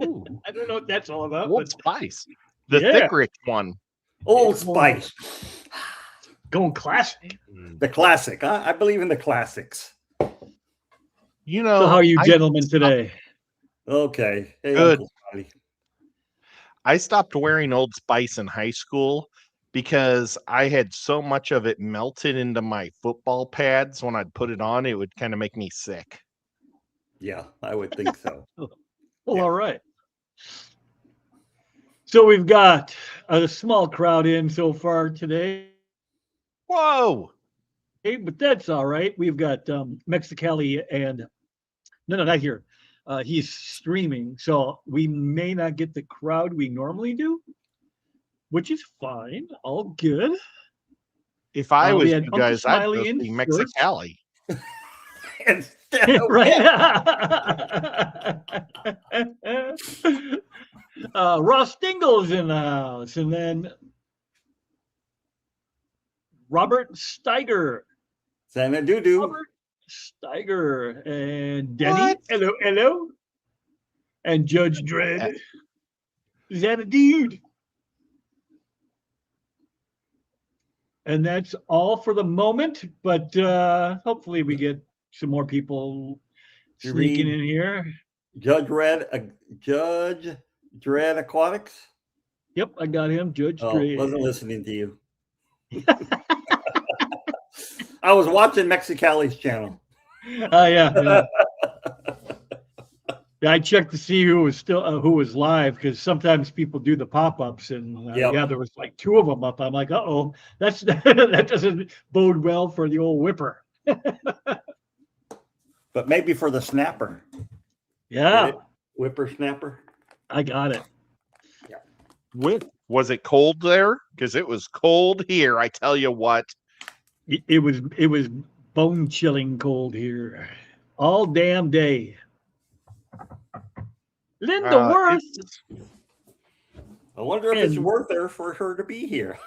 Ooh, I don't know what that's all about. Old But Spice, the yeah, thick rich one. Old Spice, going classic. the classic. I believe in the classics. You So, how know, are you gentlemen today? Okay. Hey, Good. Uncle Scotty. I stopped wearing Old Spice in high school because I had so much of it melted into my football pads. When I'd put it on, it would kind of make me sick. Yeah, I would think so. Well, Yeah. all right. So we've got a small crowd in so far today, Whoa! but that's all right. We've got Mexicali and no, not here. He's streaming, so we may not get the crowd we normally do, which is fine. All good. If I We was had you Uncle guys, I'd go Smiley in see first. Mexicali. Instead of Right. Ross Dingle's in the house, and then Robert Steiger. Santa Doo-Doo. Robert Steiger and Denny. What? Hello, hello. And Judge Dredd. Is that a dude? And that's all for the moment, but hopefully we get some more people You sneaking read in here. Judge Dredd Aquatics. Yep, I got him, Judge Oh, Dredd. wasn't listening to you. I was watching Mexicali's channel. Yeah. Yeah, I checked to see who was live because sometimes people do the pop-ups and Yep. yeah, there was like 2 of them up. I'm like, uh-oh, that's that doesn't bode well for the old whipper. But maybe for the snapper. Yeah, Get it? Whippersnapper. I got it. Was it cold there? Because it was cold here. I tell you what. It was bone chilling cold here all damn day. Linda Worth. I wonder if it's And- worth it for her to be here.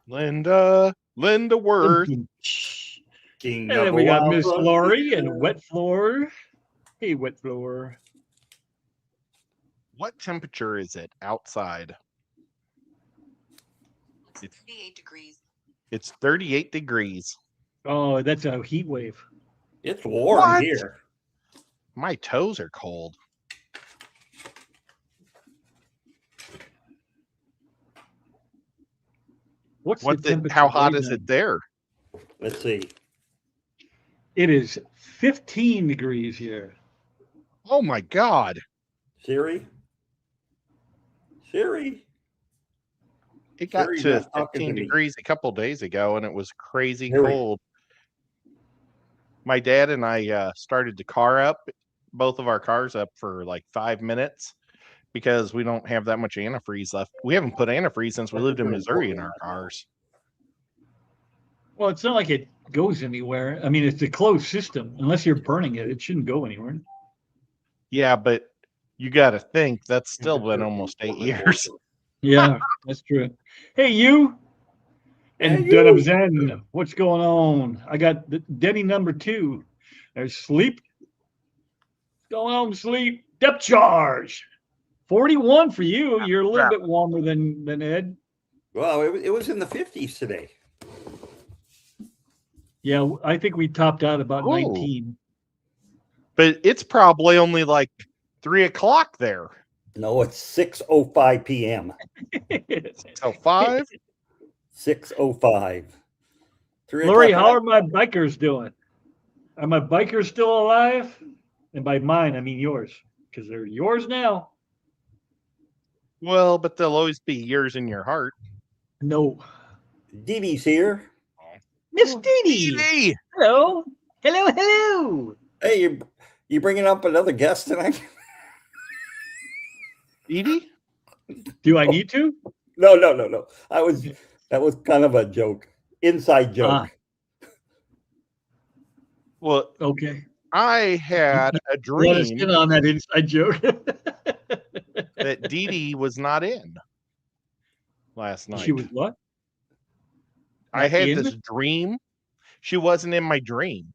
Linda Worth. King And of then we got Wild Miss Run. Lori and Wet Floor. Hey, Wet Floor. What temperature is it outside? It's 38 degrees. It's 38 degrees. Oh, that's a heat wave. It's warm What? here. My toes are cold. How hot is it there? Let's see. It is 15 degrees here. Oh my God. Siri. It got Siri's to not talking 15 to me. degrees a couple days ago and it was crazy Siri. cold. My dad and I started the car up, both of our cars up for like 5 minutes because we don't have that much antifreeze left. We haven't put antifreeze since we lived in Missouri in our cars. Well, it's not like it goes anywhere. I mean, it's a closed system. Unless you're burning it, it shouldn't go anywhere. Yeah, but you got to think that's still been almost 8 years. Yeah, that's true. Hey, you and Hey, Dunham you. Zen, what's going on? I got Denny number 2. There's Sleep. What's going on, Sleep? Depth charge. 41 for you. You're a little bit warmer than Ed. Well, it was in the 50s today. Yeah, I think we topped out about Oh. 19. But it's probably only like 3 o'clock there. No, it's 6:05 p.m. So 5? 6:05. 3 Lori, o'clock. how are my bikers doing? Are my bikers still alive? And by mine, I mean yours, because they're yours now. Well, but they'll always be yours in your heart. No. Dee Dee's here. Miss Dee. Dee! Hello. Hello. Hey, you bringing up another guest tonight? Edie? Do I need to? No. That was kind of a joke, inside joke. Well, Okay. I had a Let us dream in on that inside joke. that Dee Dee was not in last night. She was what? I not had in? this dream. She wasn't in my dream.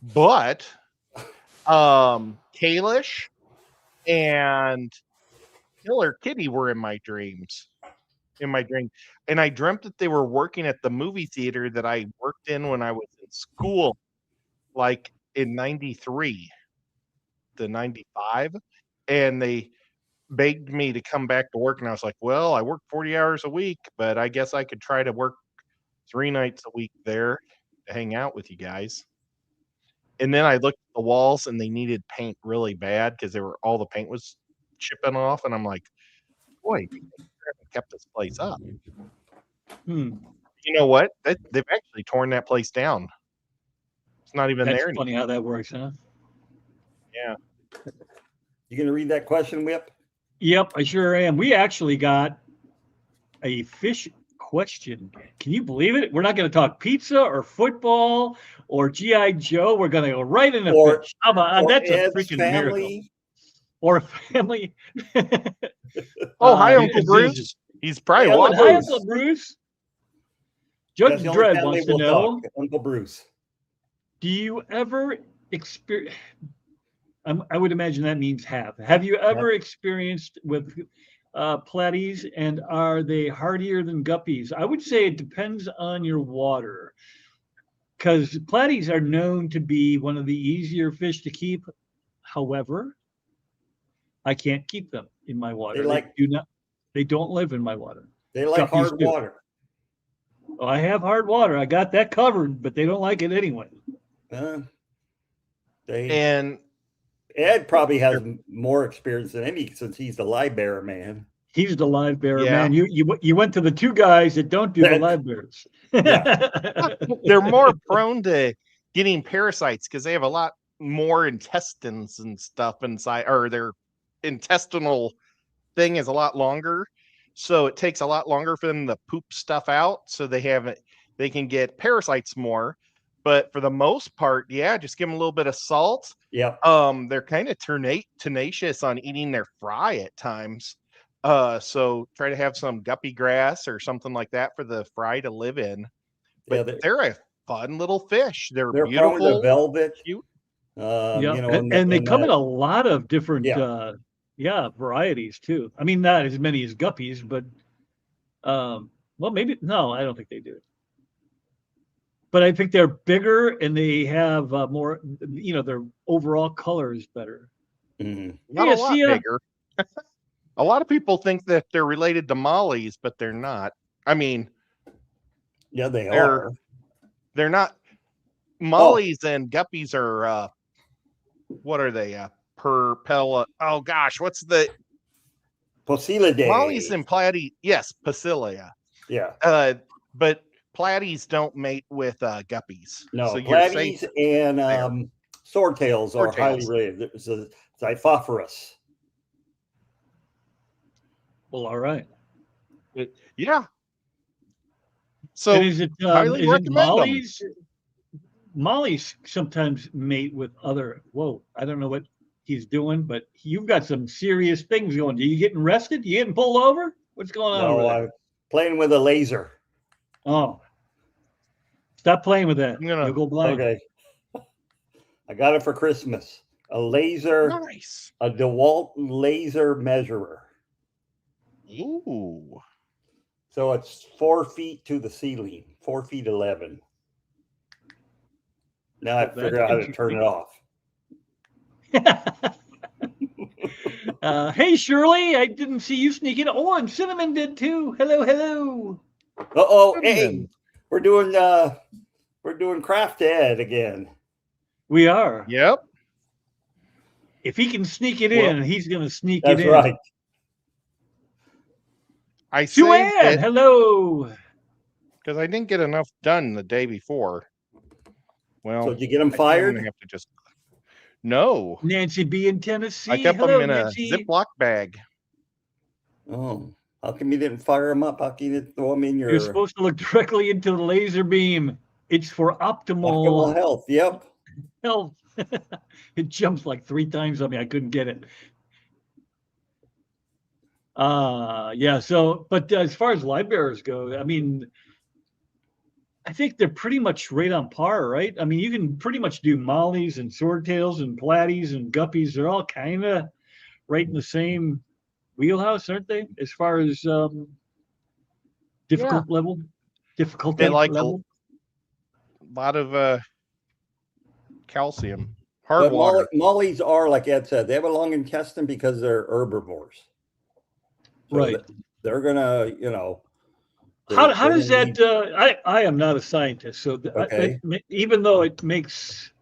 But Kalish and Killer Kitty were in my dreams. In my dream, and I dreamt that they were working at the movie theater that I worked in when I was in school, like in '93 to '95, and they begged me to come back to work, and I was like, "Well, I work 40 hours a week, but I guess I could try to work 3 nights a week there to hang out with you guys." And then I looked at the walls, and they needed paint really bad because they were all the paint was chipping off, and I'm like, "Boy, they haven't kept this place up." Hmm. You know what? They've actually torn that place down. It's not even That's there anymore. funny how that works, huh? Yeah. You gonna read that question, Whip? Yep, I sure am. We actually got a fish question. Can you believe it? We're not going to talk pizza or football or GI Joe. We're going to go right into Or- fish. How about Or that's a Ed's freaking miracle. family? Or family. Oh, hi, Uncle diseases. Bruce. He's probably Hey, Uncle watching. Hi, Bruce. Uncle Bruce. That's Judge the only Dredd family wants to we'll know: talk. Uncle Bruce. do you ever experience? I would imagine that means have. Have you ever experienced with platies, and are they hardier than guppies? I would say it depends on your water, because platies are known to be one of the easier fish to keep. However, I can't keep them in my water. They don't live in my water. They like Guppies hard do. water. Well, I have hard water. I got that covered, but they don't like it anyway. And Ed probably has more experience than any since he's the live bearer man. He's the live bearer, Yeah. man. You went to the two guys that don't do the live bearers. they're more prone to getting parasites because they have a lot more intestines and stuff inside, or their intestinal thing is a lot longer. So it takes a lot longer for them to poop stuff out. So they can get parasites more. But for the most part, yeah, just give them a little bit of salt. Yeah. They're kind of tenacious on eating their fry at times. So try to have some guppy grass or something like that for the fry to live in. But Yeah, they're a fun little fish. They're prone beautiful, to velvet. cute. Yeah, You know, and they come in a lot of different varieties too. I mean, not as many as guppies, but well, maybe no, I don't think they do. But I think they're bigger and they have more. You know, their overall color is better. Mhm. Not Yeah, a lot see ya. bigger. A lot of people think that they're related to mollies, but they're not. I mean, Yeah, they they're are. they're not. Mollies and guppies are what are they? Oh gosh, what's the Posilidae. mollies and platy? Yes, Pasilia. Yeah. But platies don't mate with guppies. No, so you're safe. platies and swordtails are highly Swordtails. related. It's a Xiphophorus. Well, all right. Yeah. So And is it highly recommend them. mollies? Mollies sometimes mate with other. Whoa, I don't know what he's doing, but you've got some serious things going. Are you getting arrested? You getting pulled over? What's going on over No, there? I'm playing with a laser. Oh, stop playing with that. I'm gonna- You'll go blind. Okay. I got it for Christmas. A laser, Nice. a DeWalt laser measurer. Ooh. So it's 4 feet to the ceiling, 4 feet 11. Now I That's figure out how to turn it off. Hey, Shirley, I didn't see you sneak in. Oh, and Cinnamon did too. Hello, hello. Uh-oh, hey, we're doing Craft Ed again. We are. Yep. If he can sneak it Well, in, he's going to sneak That's it in. right. I saved Sue-Ann, it hello. because I didn't get enough done the day before. Well, So did you get them I'm fired? gonna have to just no. Nancy B in Tennessee. I kept hello, them in Nancy. a Ziploc bag. Oh, how come you didn't fire them up? How can you throw them in your You're supposed to look directly into the laser beam. It's for optimal optimal health? Yep. health. It jumps like 3 times on me. I couldn't get it. Yeah. So, but as far as live bearers go, I mean, I think they're pretty much right on par, right? I mean, you can pretty much do mollies and swordtails and platies and guppies. They're all kind of right in the same wheelhouse, aren't they? As far as difficulty They like a level. lot of calcium, hard But water. mollies are, like Ed said, they have a long intestine because they're herbivores. So Right. they're gonna, you know. How they're does gonna that? I am not a scientist, so Okay. even though it makes,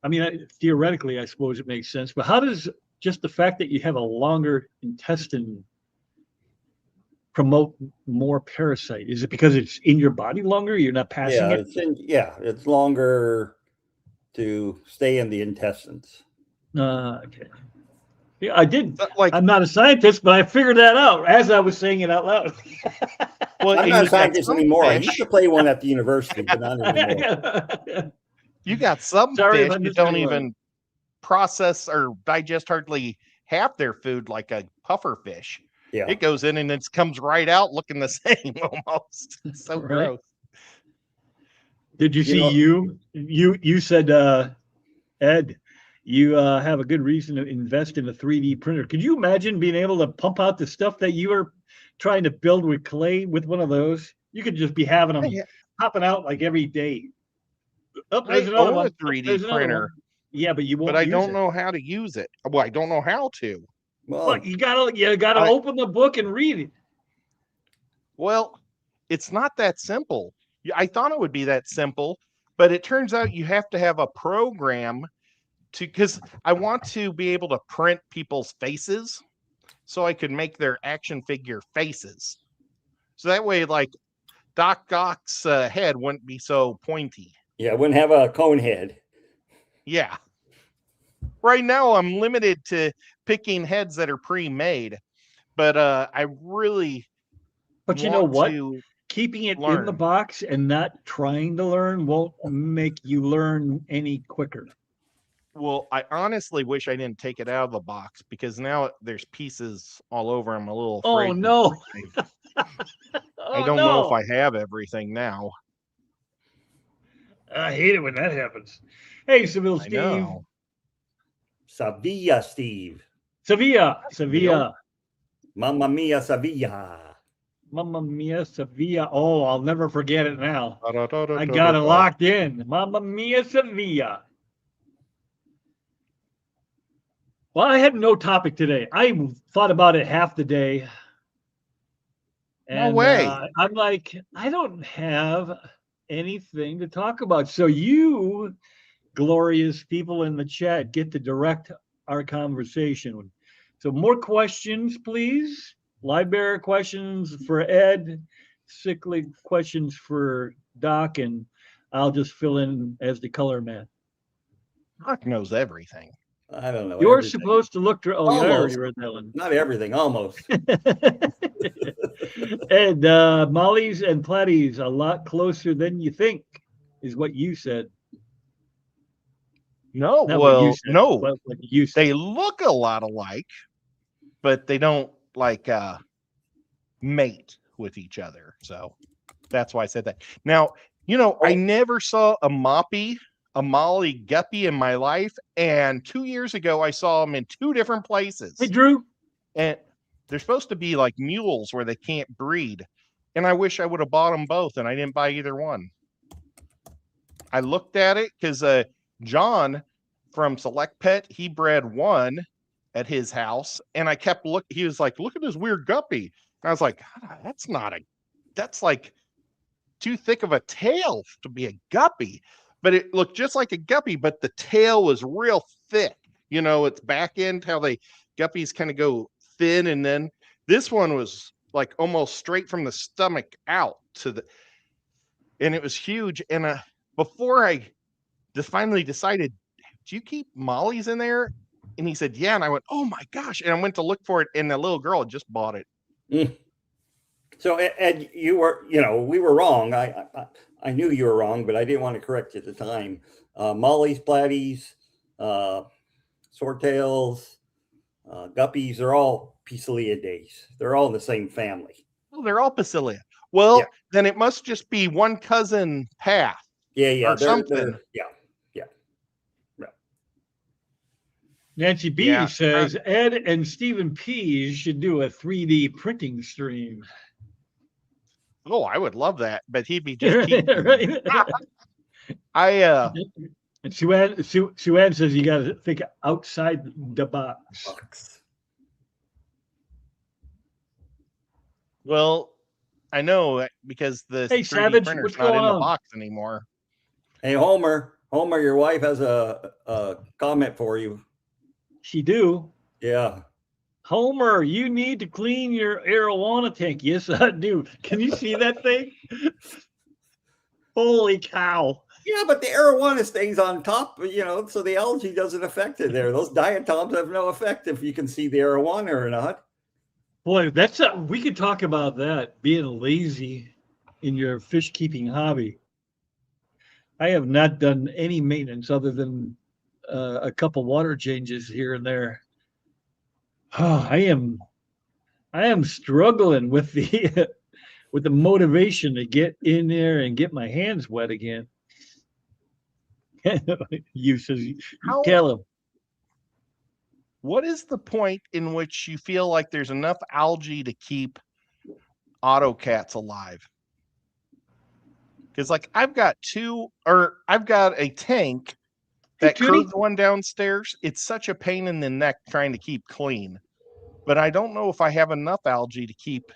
I mean, theoretically, I suppose it makes sense. But how does just the fact that you have a longer intestine promote more parasite? Is it because it's in your body longer? You're not passing Yeah, it. it's longer to stay in the intestines. Okay. Yeah, I did. Like, I'm not a scientist, but I figured that out as I was saying it out loud. well, I'm and not a you got scientist some anymore. I used fish. to play one at the university, but not anymore. You got some Sorry if fish I that missed don't any word. even process or digest hardly half their food, like a puffer fish. Yeah. It goes in and it comes right out looking the same almost. It's so Right. gross. Did you You see know- you said Ed, you have a good reason to invest in a 3D printer. Could you imagine being able to pump out the stuff that you are trying to build with clay with one of those? You could just be having them I, popping out like every day. Oh, I there's another own one. a Oh, 3D there's another printer, one. Yeah, but you but won't I use don't it. know how to use it. Well, I don't know how to. Well, But you gotta I- open the book and read it. Well, it's not that simple. I thought it would be that simple, but it turns out you have to have a program because I want to be able to print people's faces so I could make their action figure faces. So that way, like Doc Ock's head wouldn't be so pointy. yeah, wouldn't have a cone head. Yeah. Right now, I'm limited to picking heads that are pre-made, but I really But you know want what? to Keeping it in the learn. box and not trying to learn won't make you learn any quicker. Well, I honestly wish I didn't take it out of the box because now there's pieces all over. I'm a little afraid. Oh no! I don't know if I have everything now. I hate it when that happens. Hey, Seville I Steve. know. Sevilla, Steve. Sevilla. Mamma mia, Sevilla. Mamma mia, Sevilla. Oh, I'll never forget it now. I got it Da-da-da-da-da-da. locked in. Mamma mia, Sevilla. Well, I had no topic today. I thought about it half the day. No And way. I'm like, I don't have anything to talk about. So you glorious people in the chat get to direct our conversation. So more questions, please. Library questions for Ed, sickly questions for Doc, and I'll just fill in as the color man. Doc knows everything. I don't know. You're everything. supposed to look through. Oh, yeah, I already Almost. read that one. Not everything, almost. And Molly's and Platties a lot closer than you think, is what you said. No, Not what you well, said, no. but what you said. They look a lot alike, but they don't like mate with each other. So that's why I said that. Now, I never saw a Molly guppy in my life, and 2 years ago I saw them in two different places. Hey, Drew. And they're supposed to be like mules where they can't breed. And I wish I would have bought them both, and I didn't buy either one. I looked at it because John from Select Pet, he bred one at his house, and I kept looking. He was like, "Look at this weird guppy." And I was like, that's like too thick of a tail to be a guppy. But it looked just like a guppy, but the tail was real thick. Its back end, how guppies kind of go thin, and then this one was like almost straight from the stomach out and it was huge. And before I just finally decided, do you keep Mollies in there? And he said, yeah. And I went, oh my gosh. And I went to look for it, and the little girl had just bought it. So Ed, we were wrong. I knew you were wrong, but I didn't want to correct you at the time. Mollies, Platties, Swordtails, Guppies are all Pisciliidae. They're all in the same family. Well, they're all Pasilia. Well, then it must just be one cousin path. Yeah. Or something. Yeah. Nancy B Yeah. says Ed and Stephen P should do a 3D printing stream. Oh, I would love that, but he'd be just teaching. Right? I And Sue-Ann says you got to think outside the box. well, I know because the Hey, 3D Savage, printer's what's not going in the on? box anymore. Hey, Homer, your wife has a comment for you. She do. Yeah. Homer, you need to clean your arowana tank. Yes, I do. Can you see that thing? Holy cow. Yeah, but the arowana stays on top, so the algae doesn't affect it there. Those diatoms have no effect if you can see the arowana or not. Boy, we could talk about that, being lazy in your fish keeping hobby. I have not done any maintenance other than a couple water changes here and there. I am struggling with the with the motivation to get in there and get my hands wet again. You says How tell him. what is the point in which you feel like there's enough algae to keep autocats alive? Because like I've got a tank that Judy. curved one downstairs. It's such a pain in the neck trying to keep clean, but I don't know if I have enough algae to keep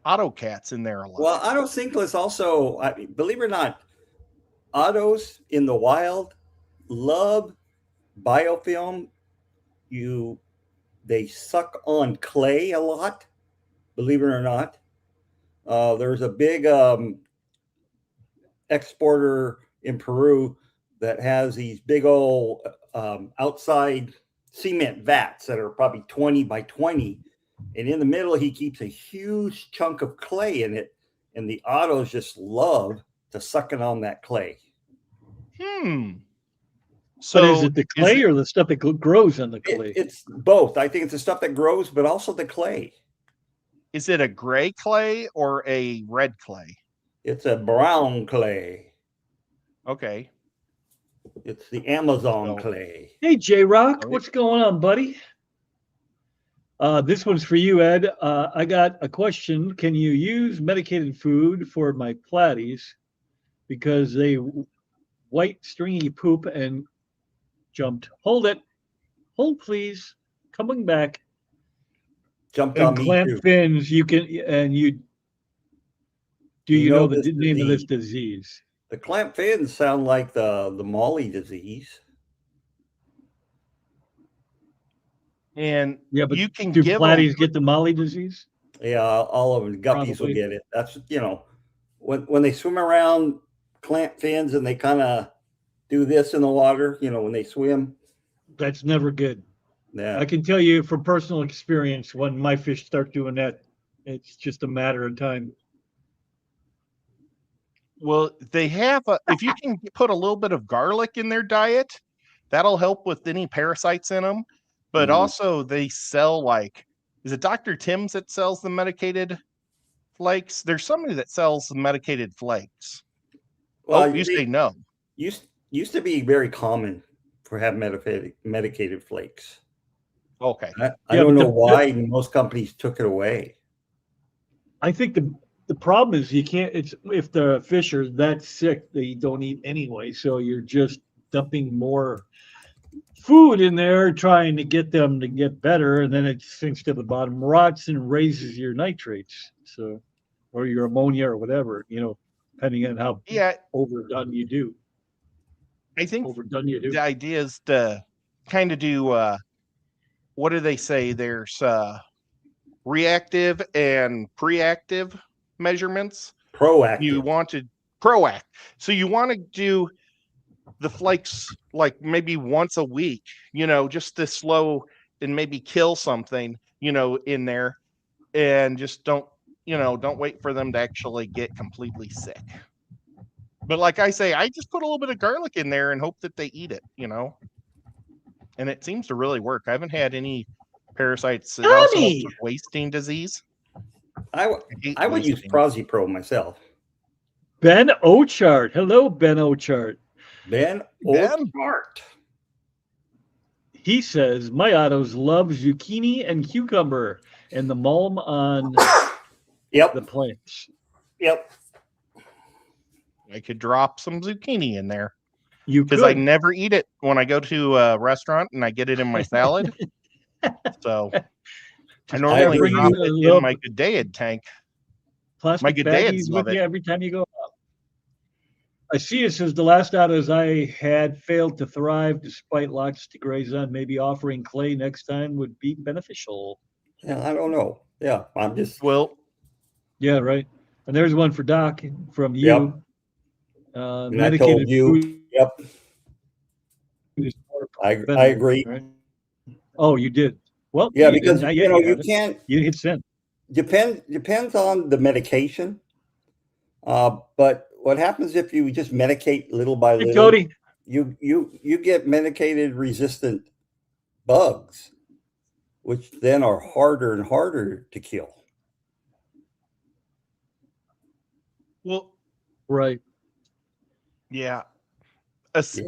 autocats in there alive. Well, autocinclus also, believe it or not, autos in the wild love biofilm. They suck on clay a lot, believe it or not. There's a big exporter in Peru that has these big old outside cement vats that are probably 20 by 20. And in the middle, he keeps a huge chunk of clay in it. And the autos just love to suck it on that clay. So but is it the clay or the stuff that grows on the clay? It's both. I think it's the stuff that grows, but also the clay. Is it a gray clay or a red clay? It's a brown clay. Okay. It's the Amazon clay. Hey, J-Rock, what's going on, buddy? This one's for you, Ed. I got a question. Can you use medicated food for my platies because they white stringy poop and jumped? Hold it. Hold, please. Coming back. Jumped and on me clamp too. fins. You can and you. Do you know the name of this disease? The clamp fins sound like the Molly disease. And yeah, but you can do give platies get the Molly disease? Yeah, all of them. Guppies will get it. That's when they swim around, clamp fins, and they kind of do this in the water. When they swim. That's never good. Yeah, I can tell you from personal experience, when my fish start doing that, it's just a matter of time. Well, they have if you can put a little bit of garlic in their diet, that'll help with any parasites in them. But also they sell is it Dr. Tim's that sells the medicated flakes? There's somebody that sells the medicated flakes. Well, you say no. Used to be very common for having medicated flakes. Okay. I don't know why most companies took it away. I think the problem is you can't. It's if the fish are that sick, they don't eat anyway. So you're just dumping more food in there, trying to get them to get better, and then it sinks to the bottom, rots, and raises your nitrates. So, or your ammonia or whatever, depending on how overdone you do. I think the idea is to kind of do what do they say? There's reactive and preactive measurements. Proactive. You want to proact. So you want to do the flakes like maybe once a week, just to slow and maybe kill something, in there, and just don't wait for them to actually get completely sick. But like I say, I just put a little bit of garlic in there and hope that they eat it, and it seems to really work. I haven't had any parasites. It also helps with wasting disease. I would use Prozipro myself. Ben Ochart. Hello, Ben Ochart. Ben Ochart. He says my autos love zucchini and cucumber and the mulm on Yep. the plants. Yep. I could drop some zucchini in there You because I could. never eat it when I go to a restaurant and I get it in my salad. So I Just normally bring drop a it little in my Good tank. plastic G'dayids baggies love with it. you every time you go out. I see it says the last autos I had failed to thrive despite lots to graze on. Maybe offering clay next time would be beneficial. Yeah, I don't know. Yeah, I'm just. Well, Yeah, right. And there's one for Doc from Yep. you. And I told Medicated you. food Yep. is more I preventable, agree. right? Oh, you did. Well, Yeah, you because didn't. Not yet. You you haven't. can't You hit send. depends on the medication. But what happens if you just medicate little by Hey, little? Cody. You get medicated resistant bugs, which then are harder and harder to kill. well, Right. yeah. Yeah.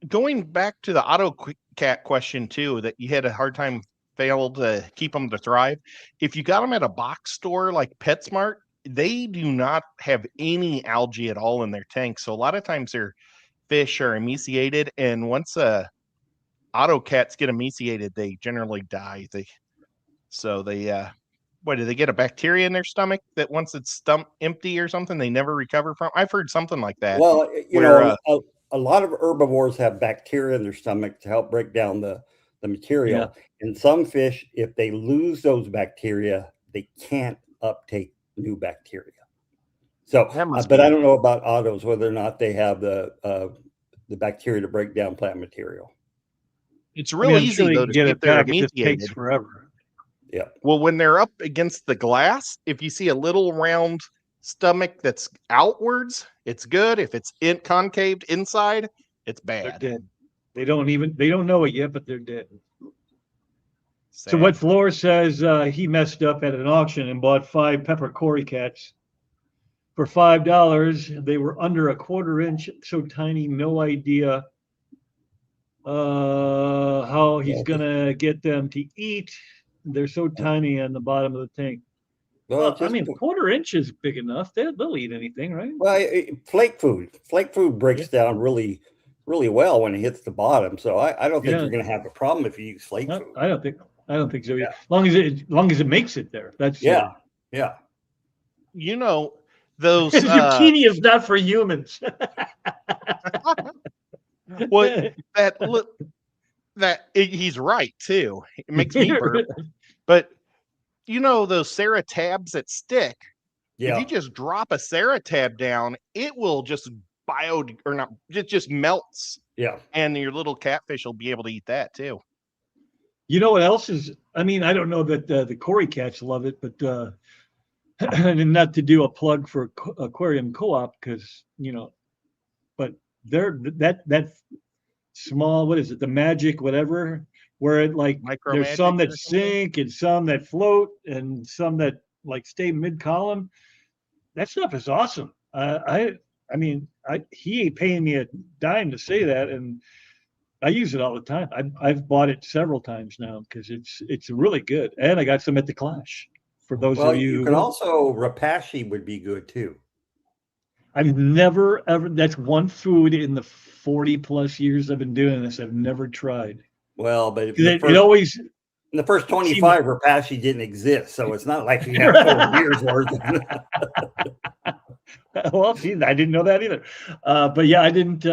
Going back to the auto cat question too, that you had a hard time fail to keep them to thrive. If you got them at a box store like PetSmart, they do not have any algae at all in their tank. So a lot of times their fish are emaciated, and once auto cats get emaciated, they generally die. They what do they get, a bacteria in their stomach that once it's empty or something they never recover from? I've heard something like that. Well, Where a lot of herbivores have bacteria in their stomach to help break down the Yeah. material. And some fish, if they lose those bacteria, they can't uptake new bacteria. So, that must but be I it. don't know about autos whether or not they have the bacteria to break down plant material. It's I real mean, I'm sure easy they though can to get see it if they're back. It just takes emaciated. forever. Yeah. Well, when they're up against the glass, if you see a little round stomach that's outwards, it's good. If it's concaved inside, it's They're bad. dead. They don't know it yet, but they're dead. So Sad. what Floor says, he messed up at an auction and bought 5 pepper Cory cats for $5. They were under a quarter inch, so tiny, no idea how he's Well, gonna get them to eat. They're so tiny on the bottom of the tank. well, Well, I just mean, a quarter inch is big enough. They'll eat anything, right? well, flake food breaks Yeah. down really, really well when it hits the bottom. So I don't think Yeah. you're going to have a problem if you use flake No, food. I don't think so. Yeah. As long as it makes it there. That's Yeah, yeah. You know, those zucchini is not for humans. well he's right too. It makes me burp. But you know those Sarah tabs that stick. If Yeah. you just drop a Sarah tab down, it will just or not, it just melts, Yeah. and your little catfish will be able to eat that too. You know what else is? I mean, I don't know that the Cory cats love it, but and not to do a plug for Aquarium Co-op because but they're that small. What is it? The magic whatever, where it like Micro there's some Magic that or something? sink and some that float and some that like stay mid column. That stuff is awesome. I mean, he ain't paying me a dime to say that, and I use it all the time. I've bought it several times now because it's really good, and I got some at the Clash. For those Well, of you you who can know, also rapashi would be good too. I've never ever. That's one food in the 40+ years I've been doing this. I've never tried. Well, but It always in the first seemed 25, rapashi didn't exist, so it's not like you have 4 years worth. well. See, I didn't know that either. But yeah, I didn't.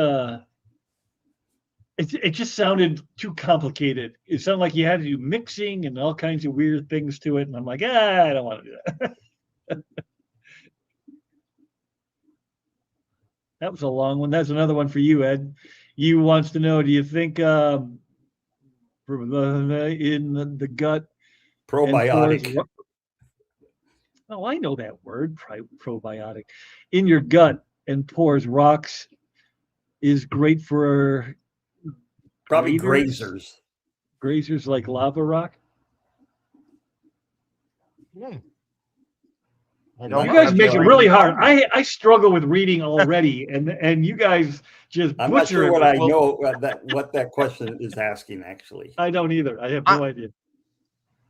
It just sounded too complicated. It sounded like you had to do mixing and all kinds of weird things to it, and I'm like, I don't want to do that. That was a long one. That's another one for you, Ed. You wants to know: do you think in the gut and pores? Probiotic. Oh, I know that word, probiotic. In your gut and pores, rocks is great for Probably grazers. grazers. Grazers like lava rock. Hmm. I You don't guys have make it the really right- hard. I struggle with reading already, and you guys just I'm not butcher sure it what with I both- know what that question is asking actually. I don't either. I have no idea.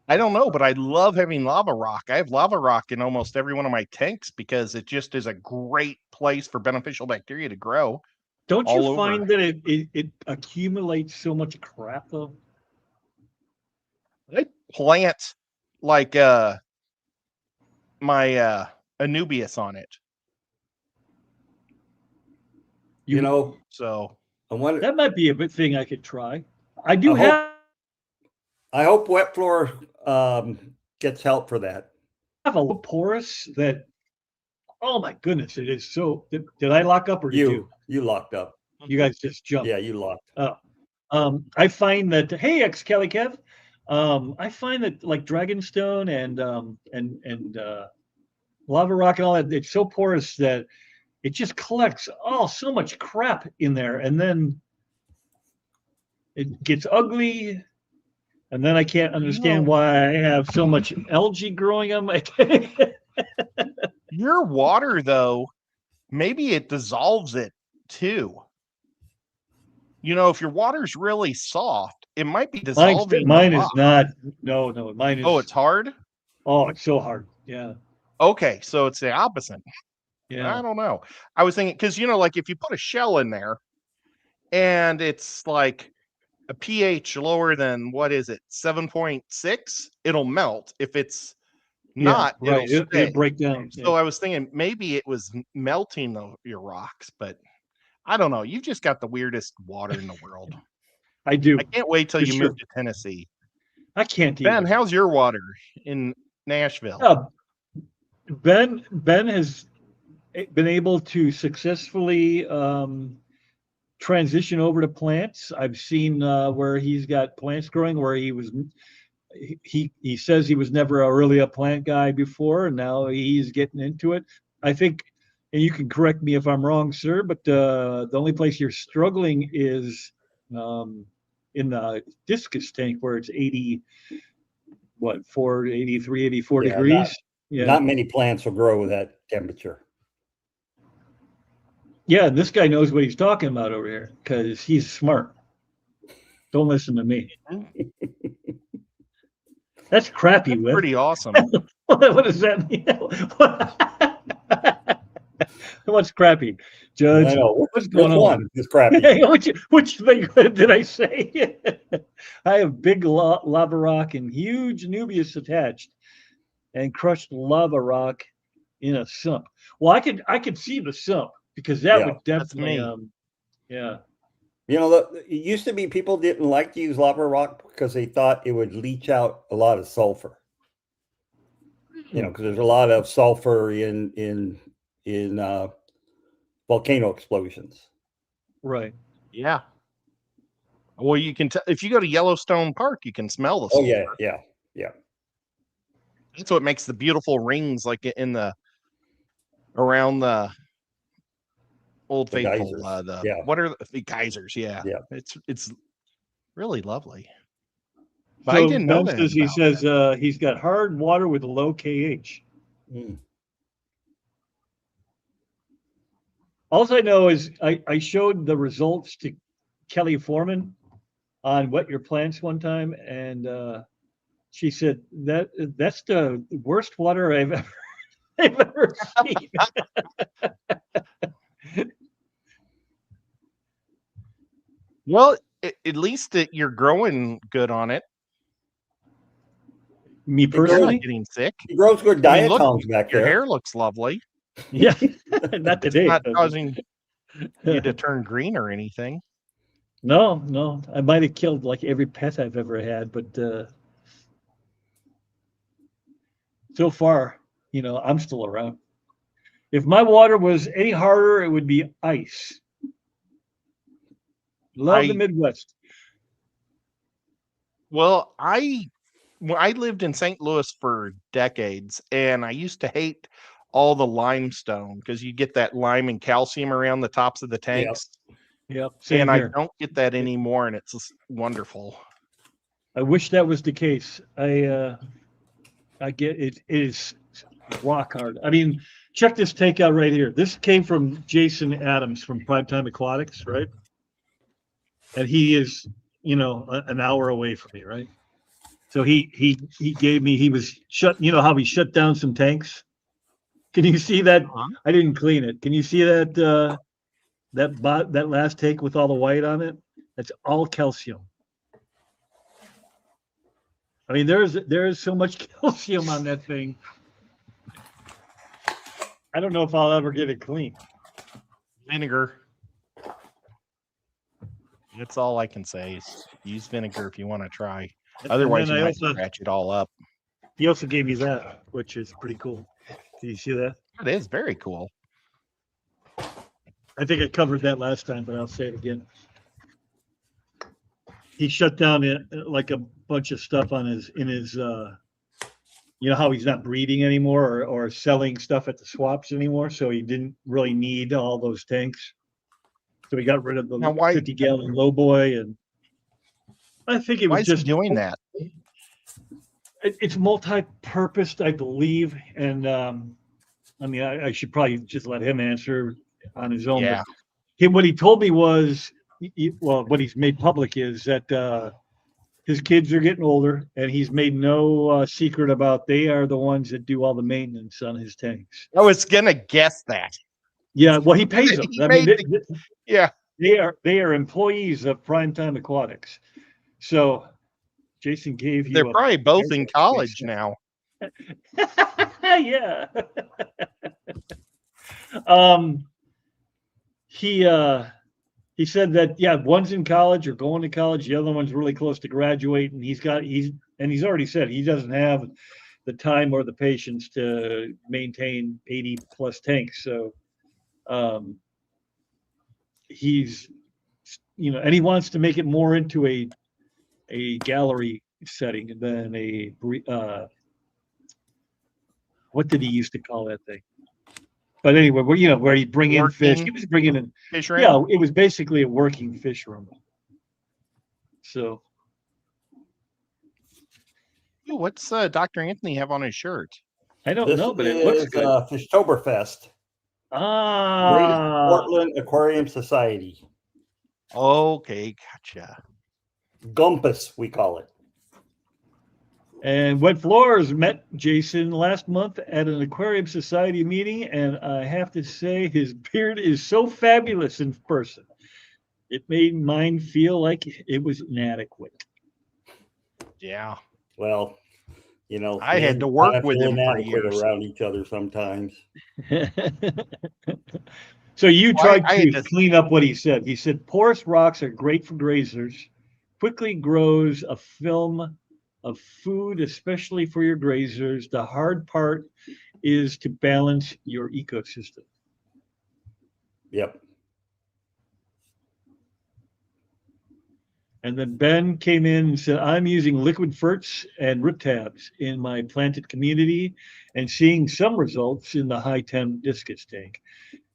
I don't know, but I love having lava rock. I have lava rock in almost every one of my tanks because it just is a great place for beneficial bacteria to grow. Don't all you over. find that it accumulates so much crap though? I plant like my Anubias on it. You know, So I wonder. That might be a bit thing I could try. I do I hope- have I hope Wet Floor gets help for that. a little porous that. Oh my goodness! It is so. Did I lock up or did you? You locked up. You guys just jumped. Yeah, you locked. I find that hey, ex Kelly Kev, I find that like Dragonstone and lava rock and all that, it's so porous that it just collects so much crap in there, and then it gets ugly, and then I can't understand why I have so much algae growing on my tank. your water, though, maybe it dissolves it too. If your water's really soft, it might be dissolving. Mine the is rock. not. No, mine is. Oh, it's hard. Oh, it's so hard. Yeah. Okay, so it's the opposite. Yeah. I don't know. I was thinking because like if you put a shell in there, and it's like a pH lower than what is it, 7.6, it'll melt. If it's not, yeah, right. it'll stay. It'll break down. So I was thinking maybe it was melting your rocks, but I don't know. You've just got the weirdest water in the world. I do. I can't wait till For you sure. move to Tennessee. I can't Ben, even. how's your water in Nashville? Ben has been able to successfully transition over to plants. I've seen where he's got plants growing where he says he was never really a plant guy before, and now he's getting into it. I think, and you can correct me if I'm wrong, sir, but the only place you're struggling is in the discus tank where it's 83, 84 Yeah, degrees. Not many plants will grow with that temperature. Yeah, this guy knows what he's talking about over here because he's smart. Don't listen to me. That's crappy, That's Whip. pretty awesome. What does that mean? What's crappy, Judge? I know. What's going on? One is crappy. which thing did I say? I have big lava rock and huge Nubius attached, and crushed lava rock in a sump. Well, I could see the sump because that would definitely yeah. It used to be people didn't like to use lava rock because they thought it would leach out a lot of sulfur. Because there's a lot of sulfur in volcano explosions. Right. Yeah. Well, you can if you go to Yellowstone Park, you can smell the sulfur. Oh yeah. That's what makes the beautiful rings like around the Old The Faithful. geysers. What are the geysers? Yeah. It's really lovely. But So I didn't know Ben that. he says he's got hard water with low KH. All I know is I showed the results to Kelly Foreman on Wet Your Plants one time, and she said that's the worst water I've ever seen. Well, at least that you're growing good on it. Me You're personally, not getting sick. It grows good diatoms back Your there. hair looks lovely. yeah, not today. Not causing you to turn green or anything. No, I might have killed like every pet I've ever had, but so far, I'm still around. If my water was any harder, it would be ice. Love the Midwest. Well, I lived in St. Louis for decades, and I used to hate all the limestone because you get that lime and calcium around the tops of the tanks. Yep. Same And here. I don't get that anymore, and it's just wonderful. I wish that was the case. I get it. It is rock hard. I mean, check this tank out right here. This came from Jason Adams from Primetime Aquatics, right? And he is, an hour away from me, right? So he gave me. He was shut. You know how he shut down some tanks. Can you see that? Uh-huh. I didn't clean it. Can you see that? That last tank with all the white on it. That's all calcium. I mean, there's so much calcium on that thing. I don't know if I'll ever get it clean. Vinegar. That's all I can say. Is use vinegar if you want to try. Otherwise, you might scratch it all up. He also gave me that, which is pretty cool. Did you see that? It is very cool. I think I covered that last time, but I'll say it again. He shut down like a bunch of stuff on his you know how he's not breeding anymore or selling stuff at the swaps anymore, so he didn't really need all those tanks. So he got rid of the 50-gallon lowboy, and I think it was just doing that. It's multi-purposed, I believe, and I mean, I should probably just let him answer on his own. Yeah. But what he told me was, what he's made public is that his kids are getting older, and he's made no secret about they are the ones that do all the maintenance on his tanks. I was gonna guess that. Yeah, well, he pays them. I mean, yeah, they are employees of Primetime Aquatics. So, Jason gave you. They're probably both in college now. Yeah. He said that one's in college or going to college, the other one's really close to graduate, and he's already said he doesn't have the time or the patience to maintain 80 plus tanks. So he's and he wants to make it more into a gallery setting than a what did he used to call that thing? But anyway, where he'd bring in fish. He was bringing in fish room. Yeah, it was basically a working fish room. So, what's Dr. Anthony have on his shirt? I don't know, but it looks good. Fishtoberfest. Great Portland Aquarium Society. Okay, gotcha. Gumpus, we call it. And Wet Floors met Jason last month at an Aquarium Society meeting, and I have to say his beard is so fabulous in person. It made mine feel like it was inadequate. Yeah. Well, I had to work with him for years around each other sometimes. So you tried to clean up what he said. He said porous rocks are great for grazers. Quickly grows a film of food, especially for your grazers. The hard part is to balance your ecosystem. Yep. And then Ben came in and said, I'm using liquid ferts and rip tabs in my planted community and seeing some results in the high temp discus tank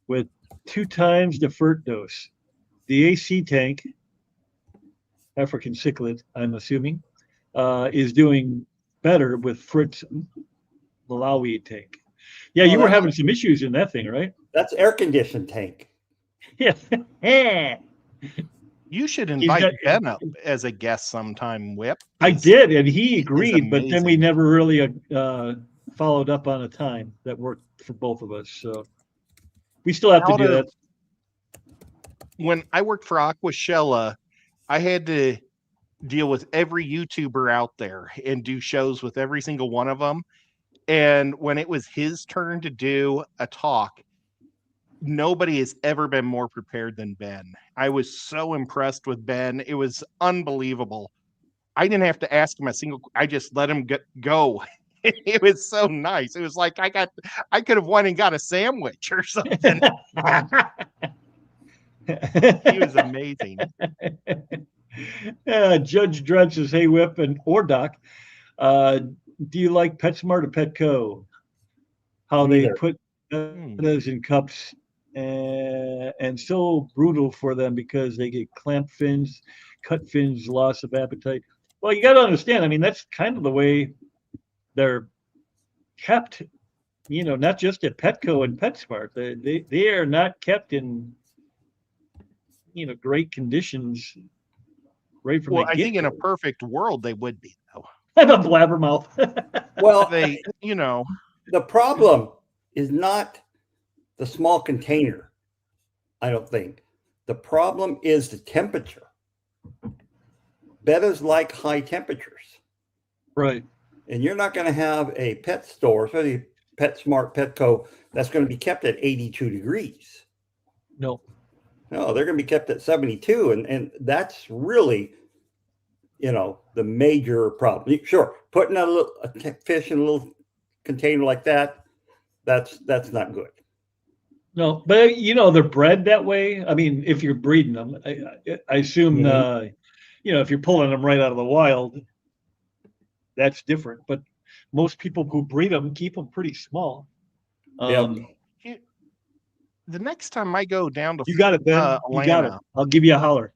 with 2 times the fert dose. The AC tank, African cichlid, I'm assuming, is doing better with Fritz Malawi tank. Yeah, you were having some issues in that thing, right? That's air conditioned tank. Yeah. You should invite Ben up as a guest sometime, Whip. I did, and he agreed, but then we never really followed up on a time that worked for both of us. So we still have to do that. When I worked for Aquashella, I had to deal with every YouTuber out there and do shows with every single one of them. And when it was his turn to do a talk, nobody has ever been more prepared than Ben. I was so impressed with Ben. It was unbelievable. I didn't have to ask him I just let him go. It was so nice. It was like I could have went and got a sandwich or something. He was amazing. Judge Dredd says, hey, Whip or Doc, do you like PetSmart or Petco? How they put those in cups and so brutal for them because they get clamp fins, cut fins, loss of appetite. Well, you got to understand, I mean, that's kind of the way they're kept not just at Petco and PetSmart. They are not kept in, great conditions right from the Well, I think in a get-go. perfect world they would be though. I'm a blabbermouth. Well, They, the problem is not the small container, I don't think. The problem is the temperature. Bettas like high temperatures. Right. And you're not going to have a pet store, especially PetSmart, Petco, that's going to be kept at 82 degrees. No. No, they're going to be kept at 72. And that's really, the major problem. Sure, putting a fish in a little container like that, that's not good. No, but they're bred that way. I mean, if you're breeding them, I assume, Mhm. if you're pulling them right out of the wild, that's different. But most people who breed them keep them pretty small. Yep. the next time I go down to You got it, Ben. You got it. Atlanta, I'll give you a holler.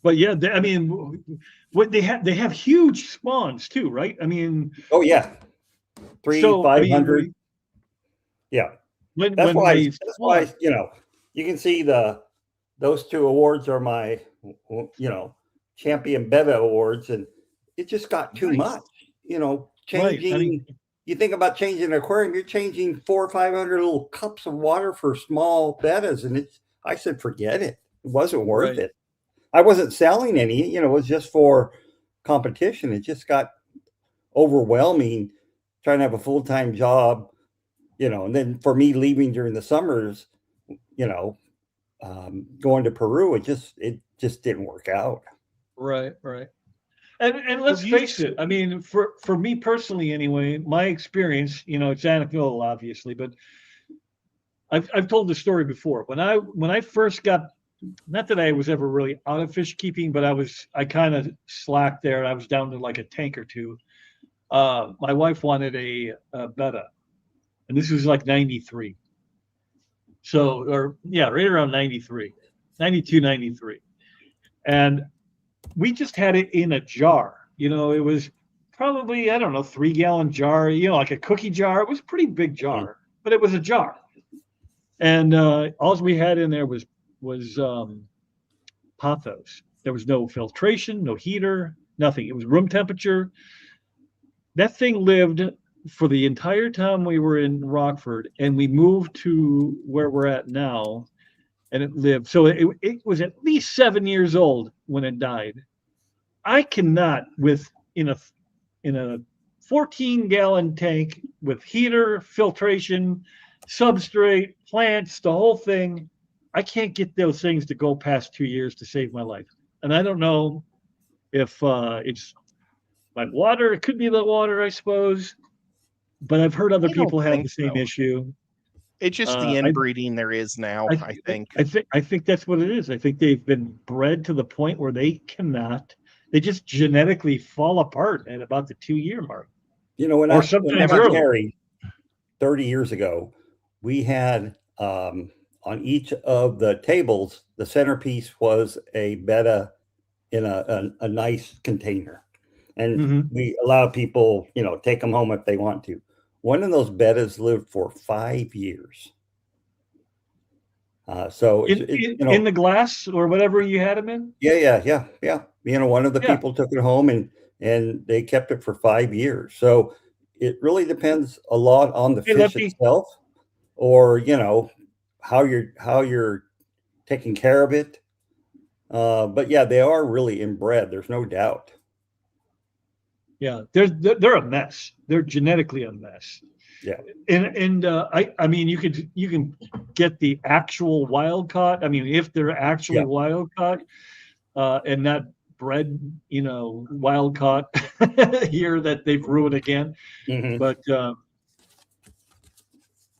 But yeah, I mean, what they have huge spawns too, right? I mean, Oh yeah. so I 500. mean, Yeah. when That's when why. they That's spawn, why. You can see those two awards are my, champion beta awards, and it just got too Nice. much. Right. I mean, Changing. You think about changing an aquarium, you're changing 400 or 500 little cups of water for small betas, and I said, forget it. It wasn't worth right. it. I wasn't selling any. It was just for competition. It just got overwhelming trying to have a full-time job, and then for me leaving during the summers, going to Peru, it just didn't work out. Right. And let's face it. I mean, for me personally, anyway, my experience, it's anecdotal, obviously, but I've told the story before. When I first got, not that I was ever really out of fish keeping, but I kind of slacked there. I was down to like a tank or two. My wife wanted a betta, and this was like 93. So, or yeah, right around 93, 92, 93. And we just had it in a jar. It was probably, I don't know, 3-gallon jar, like a cookie jar. It was a pretty big jar, but it was a jar. And all we had in there was pothos. There was no filtration, no heater, nothing. It was room temperature. That thing lived for the entire time we were in Rockford, and we moved to where we're at now, and it lived. So it was at least 7 years old when it died. I cannot in a 14-gallon tank with heater, filtration, substrate, plants, the whole thing. I can't get those things to go past 2 years to save my life. And I don't know if it's my water. It could be the water, I suppose. But I've heard other I don't people have think the same so. issue. It's just the I, inbreeding there is now, I, I think. I think that's what it is. I think they've been bred to the point where they cannot. They just genetically fall apart at about the 2-year mark, When or I sometimes got early. married 30 years ago, we had on each of the tables, the centerpiece was a betta in a nice container. And Mhm. we allow people, take them home if they want to. One of those bettas lived for 5 years. So In the glass or whatever you had them in. yeah. One of the Yeah. people took it home and they kept it for 5 years. So it really depends a lot on the Hey, fish Lefty. itself, or how you're taking care of it. But yeah, they are really inbred. There's no doubt. Yeah, they're a mess. They're genetically a mess. Yeah. And I mean you can get the actual wild caught. I mean, if they're actually Yeah. wild caught and not bred, wild caught here that they've ruined again. Mhm. But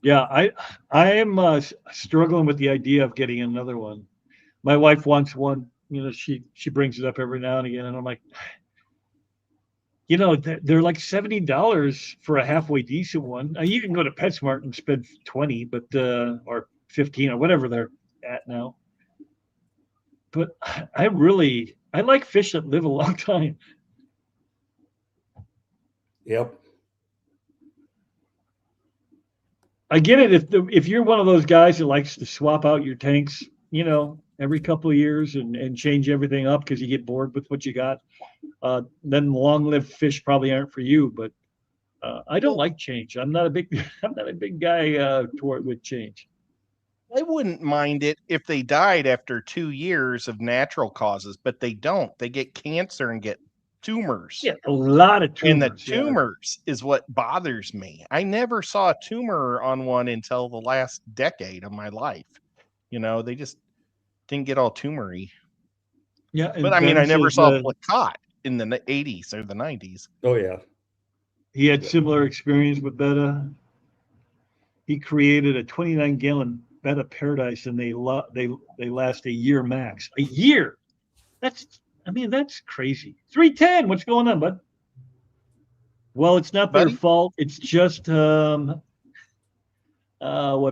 yeah, I am struggling with the idea of getting another one. My wife wants one. She brings it up every now and again, and I'm like, they're like $70 for a halfway decent one. You can go to PetSmart and spend 20, but or 15 or whatever they're at now. But I like fish that live a long time. Yep. I get it. If you're one of those guys that likes to swap out your tanks, every couple of years and change everything up because you get bored with what you got, then long-lived fish probably aren't for you. But I don't like change. I'm not a big I'm not a big guy toward with change. I wouldn't mind it if they died after 2 years of natural causes, but they don't. They get cancer and get tumors. Yeah, a lot of And the tumors. Yeah. tumors is what bothers me. I never saw a tumor on one until the last decade of my life. They just didn't get all tumory. Yeah, But and I mean, I Ben never says saw placotte in the 80s or the 90s. Oh yeah. he had similar experience with Betta. He created a 29-gallon Betta Paradise, and they last a year max. A year. That's crazy. 310. What's going on, bud? Well, it's not their Buddy? fault. It's just what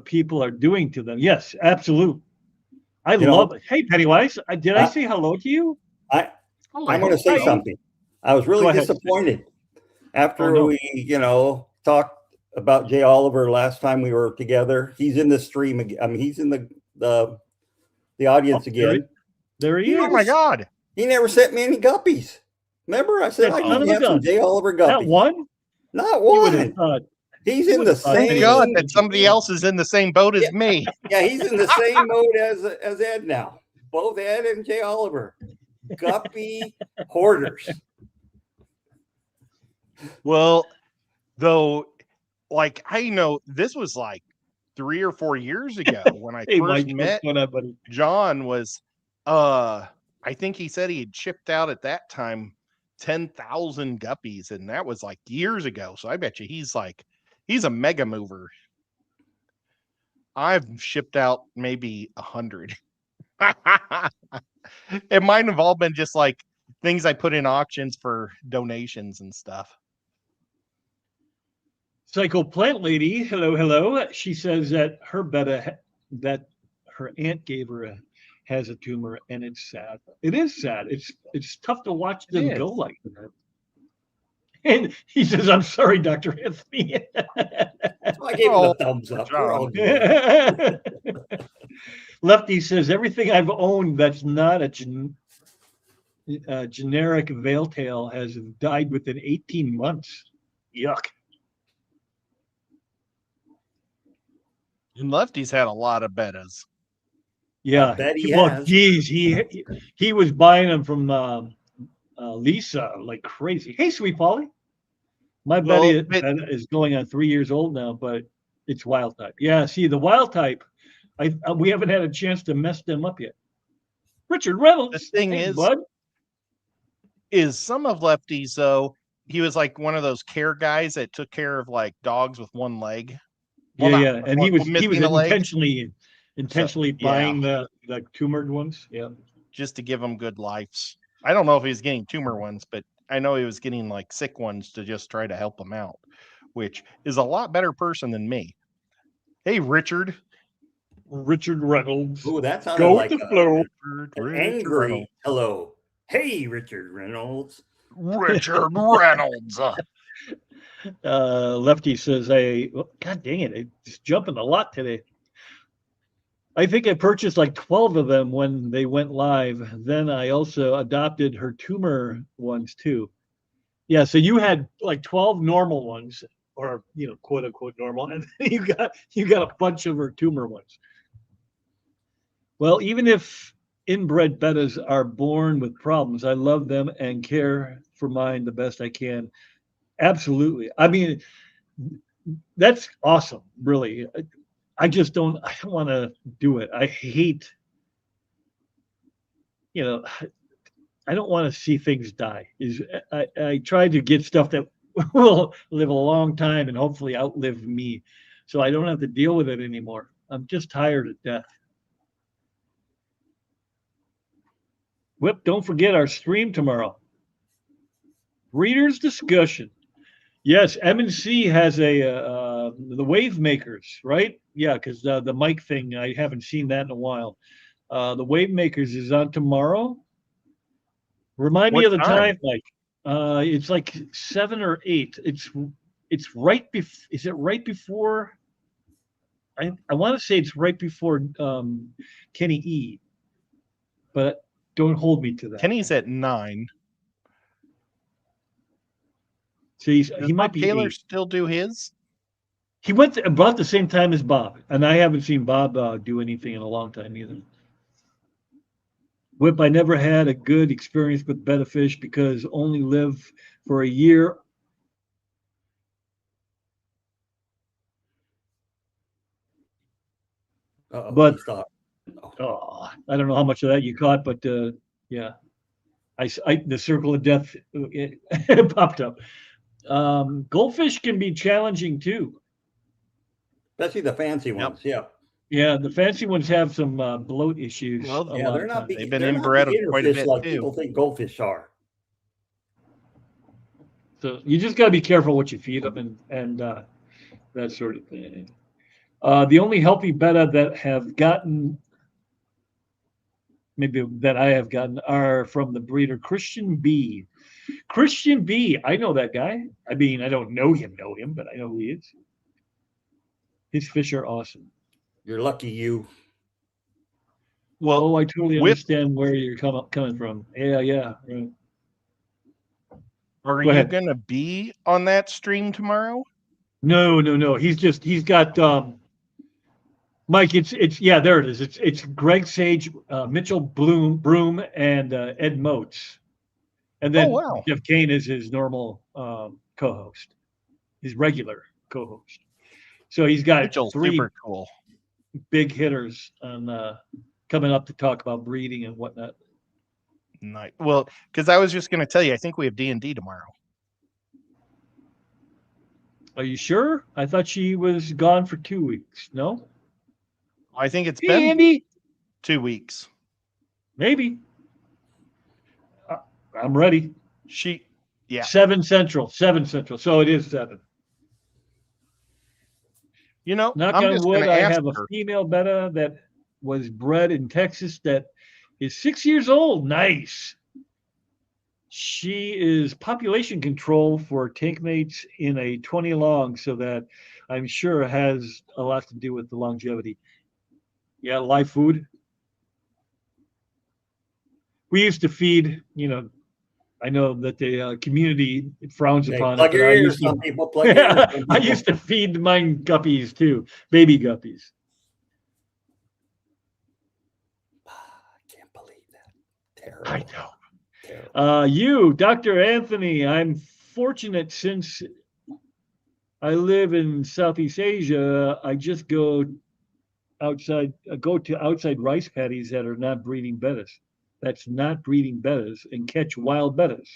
people are doing to them. Yes, absolute. I love it. Hey, Pennywise, did I say hello to you? I'm going to say Hi. something. I was Go really ahead. disappointed after no. we, talked about Jay Oliver last time we were together. He's in the stream again. I mean, he's in the audience again. There he is. Oh my God. He never sent me any guppies. Remember, I said I need to have some Jay Oliver guppies. Not one? Not You would have one. thought. He's in the Thank same. God that somebody else is in the same boat as me. Yeah, he's in the same mode as Ed now. Both Ed and Jay Oliver, guppy hoarders. Well, though, like I know this was like 3 or 4 years ago when I Hey, first Mike, met what's going on, buddy? John. Was I think he said he had shipped out at that time 10,000 guppies, and that was like years ago. So I bet you he's a mega mover. I've shipped out maybe 100. And mine have all been just like things I put in auctions for donations and stuff. Psycho Plant Lady, hello. She says that her Betta, that her aunt gave her has a tumor, and it's sad. It is sad. It's tough to watch them go like that. And he says, "I'm sorry, Dr. Anthony." I gave him the thumbs up. We're all good. Lefty says everything I've owned that's not a generic veil tail has died within 18 months. Yuck. And Lefty's had a lot of bettas. Yeah. I bet he Well, has. geez, he was buying them from Lisa like crazy. Hey, sweet Polly. My Betty is going on 3 years old now, but it's wild type. Yeah, see, the wild type, we haven't had a chance to mess them up yet. Richard Reynolds. The thing is some of Lefty's, though, he was like one of those care guys that took care of like dogs with one leg. Well, yeah, and he was intentionally buying the tumored ones. Yeah, just to give them good lives. I don't know if he was getting tumor ones, but I know he was getting like sick ones to just try to help them out, which is a lot better person than me. Hey, Richard Reynolds. Oh, that sounded Go like with the flow. An angry Reynolds. Hello. Hey, Richard Reynolds. Richard Reynolds. Lefty says, God dang it, it's jumping a lot today. I think I purchased like 12 of them when they went live. Then I also adopted her tumor ones too. Yeah, so you had like 12 normal ones, or quote unquote normal, and then you got a bunch of her tumor ones. Well, even if inbred bettas are born with problems, I love them and care for mine the best I can. Absolutely. I mean, that's awesome, really. I don't want to do it. I hate, I don't want to see things die. I try to get stuff that will live a long time and hopefully outlive me, so I don't have to deal with it anymore. I'm just tired of death. Whip, don't forget our stream tomorrow. Readers discussion. Yes, M&C has the wave makers, right? Yeah, because the mic thing, I haven't seen that in a while. The wave makers is on tomorrow. Remind me of the time, Mike. It's like 7 or 8. It's right before. Is it right before I want to say it's right before Kenny E, but don't hold me to that. Kenny's at 9. So Does he might Bob be Taylor 8. still do his? He went about the same time as Bob, and I haven't seen Bob do anything in a long time either. Whip, I never had a good experience with betta fish because only live for a year. But He stopped. I don't know how much of that you caught, but yeah, the circle of death it popped up. Goldfish can be challenging too. Especially the fancy ones. Yeah. Yeah, the fancy ones have some bloat issues. Well, a Yeah, lot they're of not times. big. They've been They're not inbred beginner quite a fish bit, like too. people think goldfish are. So you just got to be careful what you feed them and that sort of thing. The only healthy betta that have gotten, maybe that I have gotten, are from the breeder Christian B. Christian B, I know that guy. I mean, I don't know him, but I know who he is. His fish are awesome. You're lucky you. Well, Oh, I totally Whip, understand where you're coming from. Yeah, right. are Go you ahead. going to be on that stream tomorrow? No. He's got Mike. It's yeah. There it is. It's Greg Sage, Mitchell Broom, and Ed Moats, and Oh, then wow. Jeff Kane is his normal co-host, his regular co-host. So he's got Mitchell's 3 super cool. big hitters on coming up to talk about breeding and whatnot. Nice. Well, because I was just going to tell you, I think we have D&D tomorrow. Are you sure? I thought she was gone for 2 weeks. No? I think it's Hey, been Andy. 2 weeks. Maybe. I'm ready. Yeah. 7 Central. So it is 7. You know, Knock I'm on just going wood, to I ask have a her. female betta that was bred in Texas that is 6 years old. Nice. She is population control for tank mates in a 20 long, so that I'm sure has a lot to do with the longevity. Yeah, live food. We used to feed, I know that the community frowns Hey, upon it, plug but your I ears. used to, Some people plug your ears. Some I people- used to feed mine guppies too, baby guppies. I can't believe that. Terrible. I know. Terrible. Dr. Anthony, I'm fortunate since I live in Southeast Asia. I just go to outside rice paddies that are not breeding bettas. That's not breeding bettas and catch wild bettas.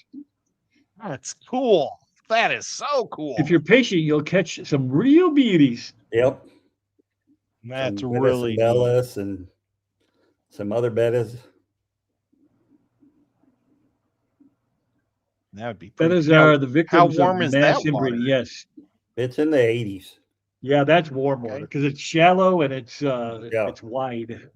That's cool. That is so cool. If you're patient, you'll catch some real beauties. Yep. That's Some really neat. Bellis and some other bettas. That would be pretty. Bettas Now, are the victims of warm is mass that inbreeding. water? Yes. It's in the 80s. Yeah, that's warm water Okay. because it's shallow and it's wide.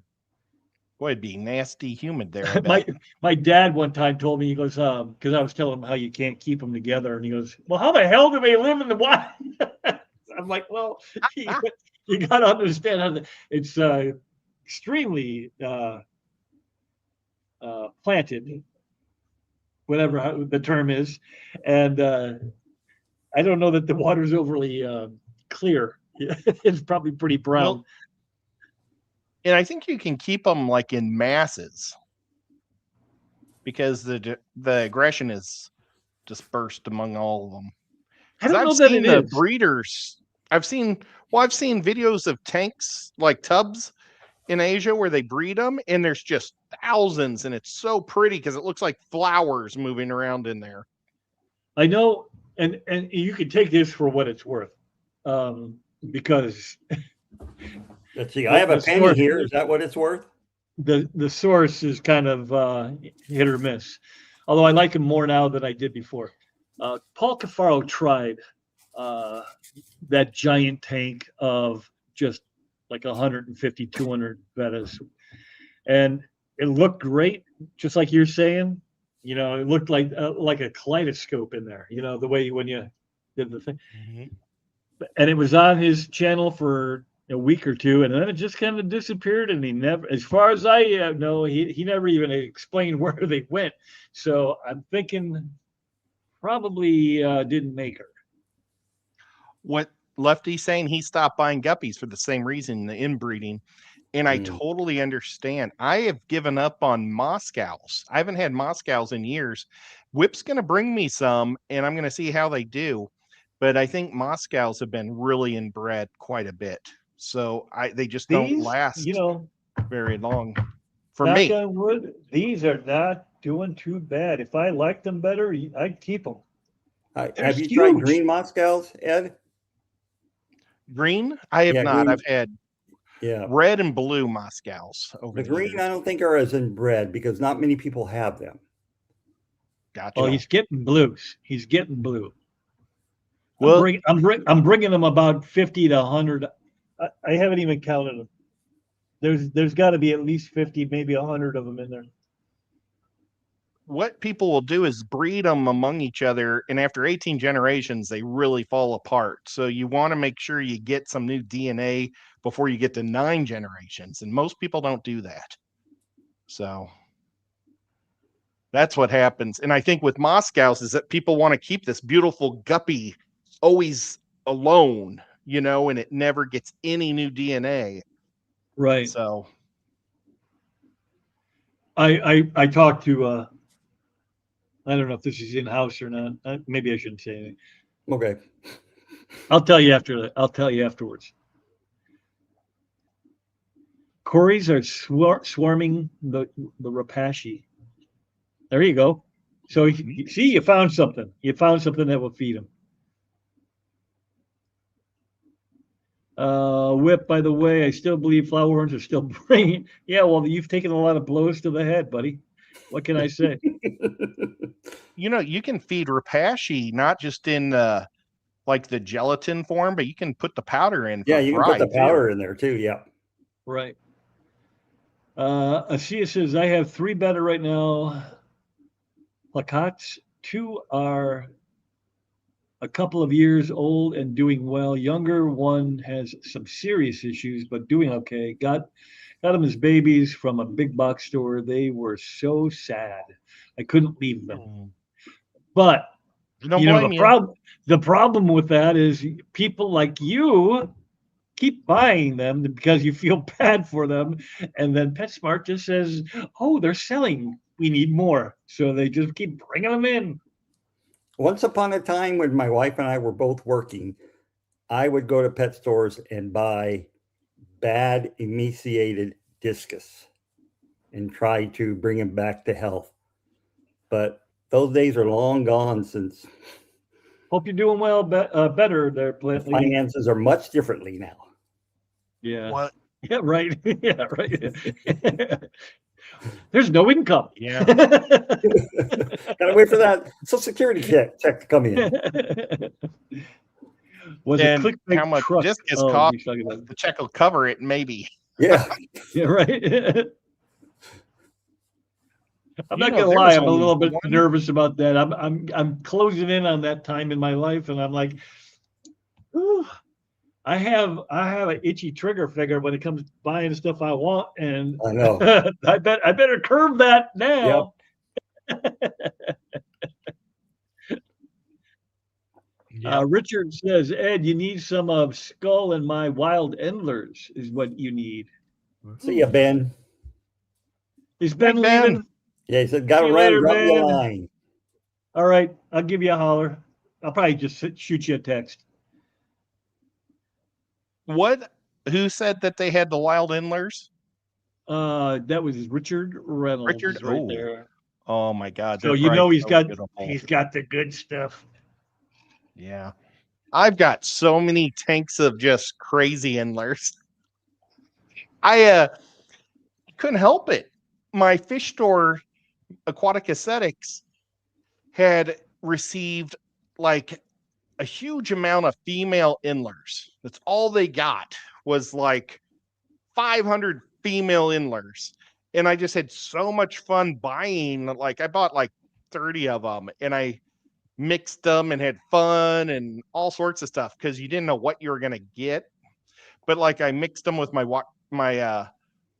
Boy, it'd be nasty humid there. I bet. my dad one time told me, he goes, because I was telling him how you can't keep them together, and he goes, well, how the hell do they live in the wild? I'm like, well, you got to understand how it's extremely planted, whatever the term is, and I don't know that the water's overly clear. It's probably pretty brown. Well, and I think you can keep them like in masses because the aggression is dispersed among all of them. I don't I've know that seen it the is. breeders. I've seen videos of tanks like tubs in Asia where they breed them, and there's just thousands, and it's so pretty because it looks like flowers moving around in there. I know, and you can take this for what it's worth, because Let's see. I have a penny here. Is that what it's worth? the source is kind of hit or miss. Although I like him more now than I did before. Paul Cafaro tried that giant tank of just like 150, 200 bettas, and it looked great, just like you're saying. It looked like a kaleidoscope in there. The way when you did the thing, and it was on his channel for a week or two, and then it just kind of disappeared. And he never, as far as I know, he never even explained where they went. So I'm thinking probably didn't make her. What Lefty's saying, he stopped buying guppies for the same reason, the inbreeding. And I Mm. totally understand. I have given up on Moscows. I haven't had Moscows in years. Whip's going to bring me some, and I'm going to see how they do. But I think Moscows have been really inbred quite a bit. So they just don't These, last very long for knock me. on wood, these are not doing too bad. If I liked them better, I'd keep them. They're Have you tried huge. green Moscows, Ed? Green, I have Yeah, not. green. I've had Yeah. red and blue Moscows over The the green, years. I don't think are as inbred because not many people have them. Gotcha. Oh, he's getting blues. He's getting blue. Well, I'm bringing them about 50 to 100. I haven't even counted them. There's got to be at least 50, maybe 100 of them in there. what people will do is breed them among each other, and after 18 generations they really fall apart. So you want to make sure you get some new DNA before you get to 9 generations, and most people don't do that. So that's what happens. And I think with Moscows is that people want to keep this beautiful guppy always alone, and it never gets any new DNA. Right. So I talked to I don't know if this is in house or not. Maybe I shouldn't say anything. Okay. I'll tell you after. I'll tell you afterwards. Corys are swarming the Rapashi. There you go. So see, you found something. You found something that will feed them. Whip, by the way, I still believe flower horns are still bringing. Yeah, well, you've taken a lot of blows to the head, buddy. What can I say? you can feed Rapashi not just in like the gelatin form, but you can put the powder in. Yeah, For you can put the fry, powder too. in there too. Yeah. Right. Asia says, I have 3 better right now. Placats, 2 are a couple of years old and doing well. Younger one has some serious issues, but doing okay. Got them as babies from a big box store. They were so sad. I couldn't leave them. But Don't blame you. the problem with that is people like you keep buying them because you feel bad for them, and then PetSmart just says, "Oh, they're selling. We need more," so they just keep bringing them in. Once upon a time, when my wife and I were both working, I would go to pet stores and buy bad emaciated discus and try to bring him back to health. But those days are long gone since Hope you're doing well, better there, the Blantley. finances are much differently now. Yeah. What? Yeah, right. Yeah, right. There's no income. Yeah. Gotta wait for that Social Security check to come in. Was And it how much truck? discus Oh, cost? he's talking about The check will cover it, maybe. Yeah. yeah, right. I'm not gonna there lie, was I'm a only little bit one. nervous about that. I'm closing in on that time in my life, and I'm like, "Whew, I have an itchy trigger finger when it comes to buying the stuff I want, and I know. I better curb that now. Richard says, Ed, you need some of Skull and my wild endlers is what you need. See ya, Ben. Is Ben Ben. leaving? Yeah, he said, gotta See you run, later, drop me a Ben. line. All right, I'll give you a holler. I'll probably just shoot you a text. What? Who said that they had the wild endlers? That was Richard Reynolds Richard? right Oh. there. Oh my God. So they're you probably know he's so got beautiful. the good stuff. Yeah. I've got so many tanks of just crazy endlers. I couldn't help it. My fish store, Aquatic Aesthetics, had received like a huge amount of female endlers. That's all they got was like 500 female endlers. And I just had so much fun buying. Like I bought like 30 of them, and I mixed them and had fun and all sorts of stuff because you didn't know what you were going to get. but like I mixed them with my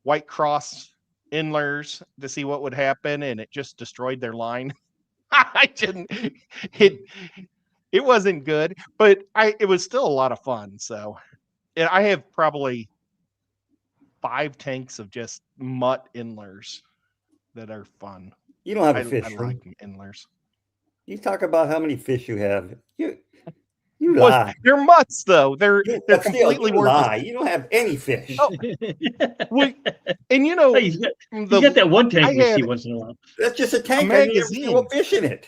White Cross inlers to see what would happen, and it just destroyed their line. I didn't. It wasn't good, but it was still a lot of fun. So, and I have probably 5 tanks of just mutt inlers that are fun. You don't have a I fish room. like inlers. You talk about how many fish you have. You Well, lie. they're mutts though. They're But still, completely you worthless. lie. You don't have any fish. Oh, well, and you know, Hey, he's got that one tank we see once in a while. That's just a tank. I never see magazine. a fish in it.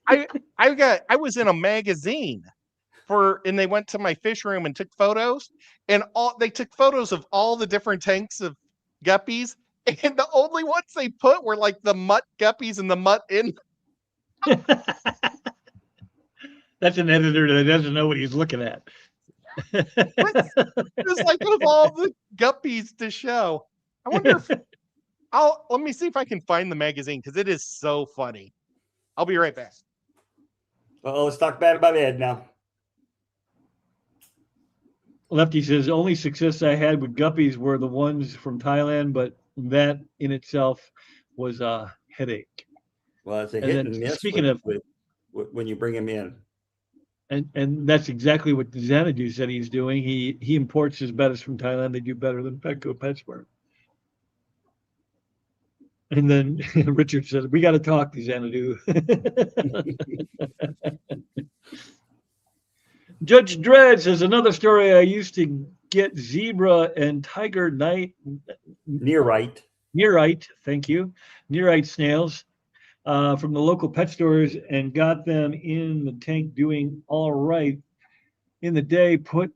I was in a magazine and they went to my fish room and took photos, and they took photos of all the different tanks of guppies, and the only ones they put were like the mutt guppies and the mutt in. That's an editor that doesn't know what he's looking at. It was like of all the guppies to show. I wonder if let me see if I can find the magazine because it is so funny. I'll be right back. Oh, let's talk bad about Ed now. Lefty says, only success I had with guppies were the ones from Thailand, but that in itself was a headache. Well, it's a And hit then and miss speaking of- when you bring him in. And that's exactly what Xanadu said he's doing. He imports his bettas from Thailand. They do better than Petco PetSmart. And then Richard says, we got to talk to Xanadu. Judge Dredd says, another story. I used to get zebra and tiger Nearite. Thank you. Nearite snails from the local pet stores and got them in the tank doing all right in the day. Put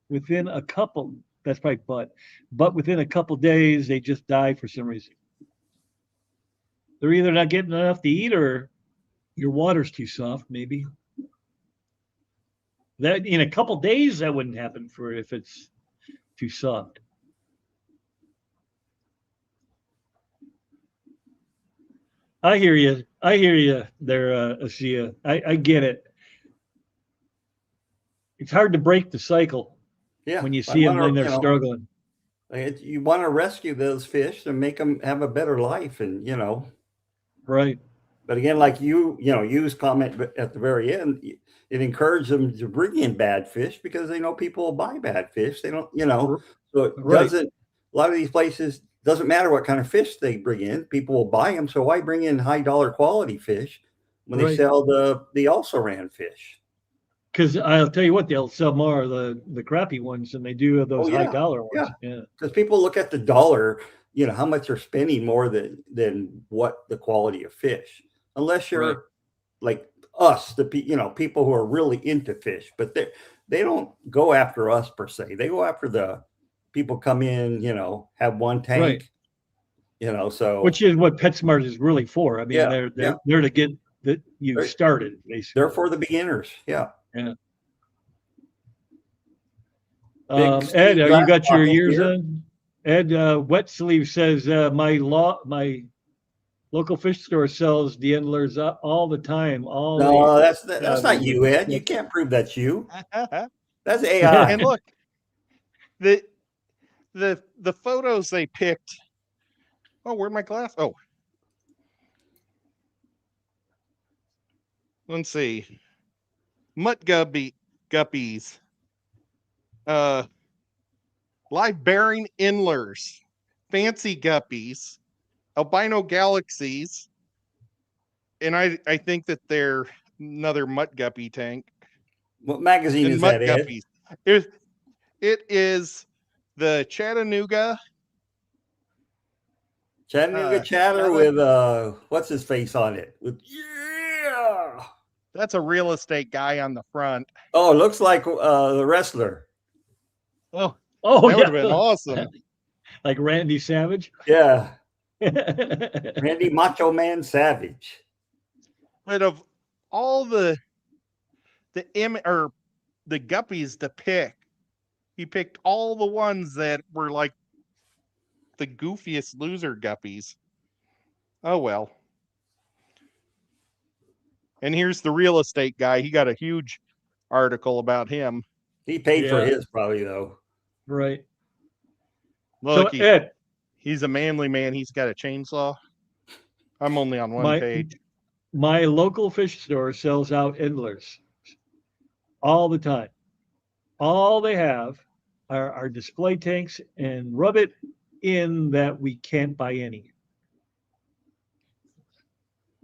within a couple, that's probably but within a couple days, they just die for some reason. They're either not getting enough to eat or your water's too soft, maybe. That in a couple days, that wouldn't happen if it's too soft. I hear you there, Asia. I get it. It's hard to break the cycle when you see them when they're struggling. You want to rescue those fish and make them have a better life, and right. But again, like you's comment at the very end, it encouraged them to bring in bad fish because they know people will buy bad fish. They don't, so it doesn't. A lot of these places doesn't matter what kind of fish they bring in, people will buy them. So why bring in high dollar quality fish when they sell the also ran fish? Because I'll tell you what, they'll sell more of the crappy ones than they do of those high dollar ones. Yeah, because people look at the dollar, how much they're spending more than what the quality of fish. Unless you're like us, the people who are really into fish, but they don't go after us per se. They go after the people come in, have one tank, so which is what PetSmart is really for. I mean, they're to get you started. Basically, they're for the beginners. Yeah. Yeah. Ed, you got your ears on? Ed Wet Sleeve says my local fish store sells the endlers all the time. No, that's not you, Ed. You can't prove that's you. That's AI. And look, the photos they picked. Oh, where'd my glass? Oh, let's see. Mutt guppies. Live bearing endlers, fancy guppies, albino galaxies, and I think that they're another mutt guppy tank. What magazine is that, Ed? It is the Chattanooga Chatter with what's his face on it? That's a real estate guy on the front. Oh, it looks like the wrestler. Oh, that would have been awesome. Like Randy Savage. Yeah. Randy Macho Man Savage. But of all the guppies to pick, he picked all the ones that were like the goofiest loser guppies. Oh well. And here's the real estate guy. He got a huge article about him. He paid for Yeah. his probably though. Right. Look, So Ed, he's a manly man. He's got a chainsaw. I'm only on one page. my local fish store sells out endlers all the time. All they have are display tanks and rub it in that we can't buy any.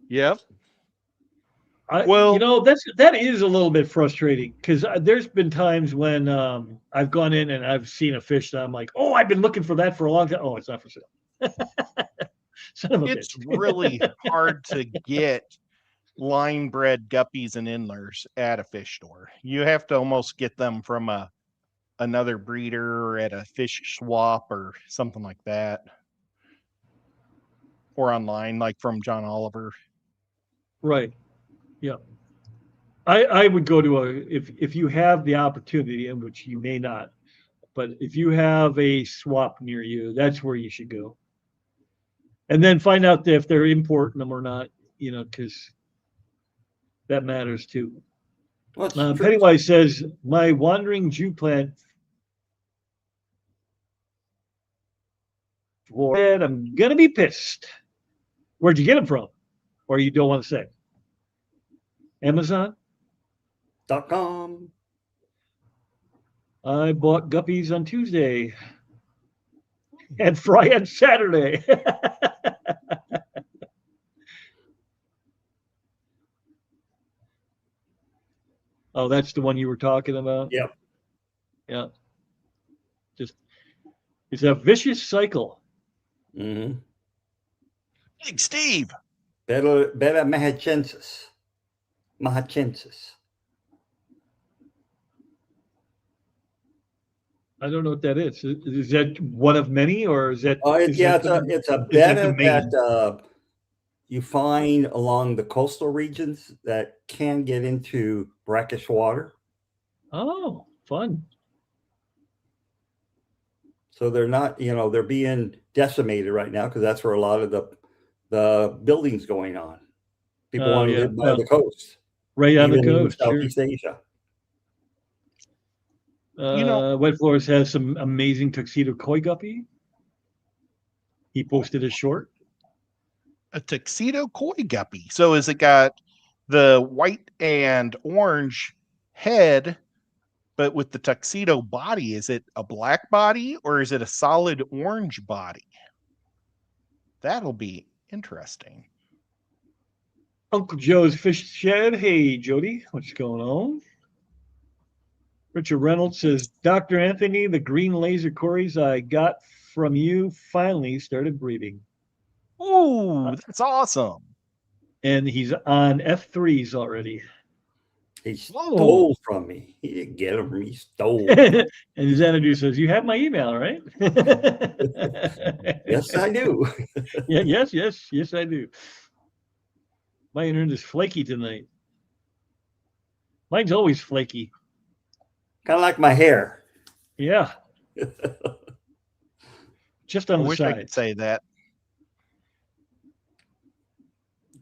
Yep. You know, that is a little bit frustrating because there's been times when I've gone in and I've seen a fish that I'm like, oh, I've been looking for that for a long time. Oh, it's not for sale. Son of a It's bitch. really hard to get line bred guppies and endlers at a fish store. You have to almost get them from another breeder or at a fish swap or something like that. Or online, like from John Oliver. Right. Yeah. I would go to if you have the opportunity, in which you may not, but if you have a swap near you, that's where you should go. And then find out if they're importing them or not, you know, because that matters too. Well, it's true. Pennywise says, my wandering Jew plant. I'm gonna be pissed. Where'd you get them from? Or you don't want to say? Amazon? .com. I bought guppies on Tuesday and fry on Saturday. Oh, that's the one you were talking about? Yep. Yeah. Just it's a vicious cycle. Mm-hmm. Big Steve. Better Mahachensis. Mahachensis. I don't know what that is. Is that one of many, or is that? Oh, Is yeah, that it's a is that the betta main? that you find along the coastal regions that can get into brackish water. Oh, fun. So they're not, they're being decimated right now because that's where a lot of the buildings going on. People want to live by the coast, right on the even in coast. Southeast Sure. Asia. Wet Floors has some amazing tuxedo koi guppy. He posted a short. A tuxedo koi guppy. So is it got the white and orange head, but with the tuxedo body? Is it a black body or is it a solid orange body? That'll be interesting. Uncle Joe's Fish Shed. Hey, Jody, what's going on? Richard Reynolds says, Dr. Anthony, the green laser cories I got from you finally started breeding. Ooh, that's awesome. And he's on F3s already. He stole from me. He didn't get them. He stole. And Xanadu says, you have my email, right? Yes, I do. Yes, I do. My internet is flaky tonight. Mine's always flaky. Kind of like my hair. Yeah. Just on I the wish side. I could say that.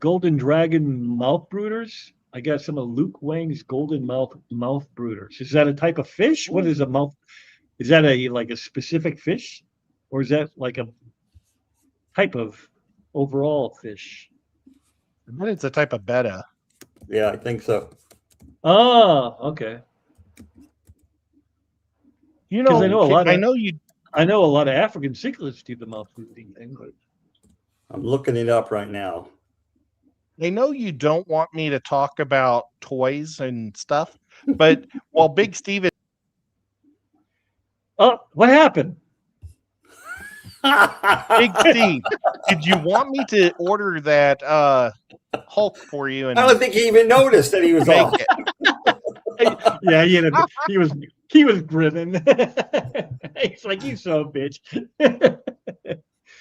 Golden Dragon mouth brooders. I got some of Luke Wang's golden mouth brooders. Is that a type of fish? What is a mouth? Is that like a specific fish, or is that like a type of overall fish? I bet it's a type of betta. Yeah, I think so. Oh, okay. You know, I know a lot. I know a lot of African cichlids do the mouth brooding thing, but I'm looking it up right now. I know you don't want me to talk about toys and stuff, but while Big Steve is what happened? Big Steve, did you want me to order that Hulk for you? And I don't think he even noticed that he was off. Yeah, he was grinning. He's like, you son of a bitch.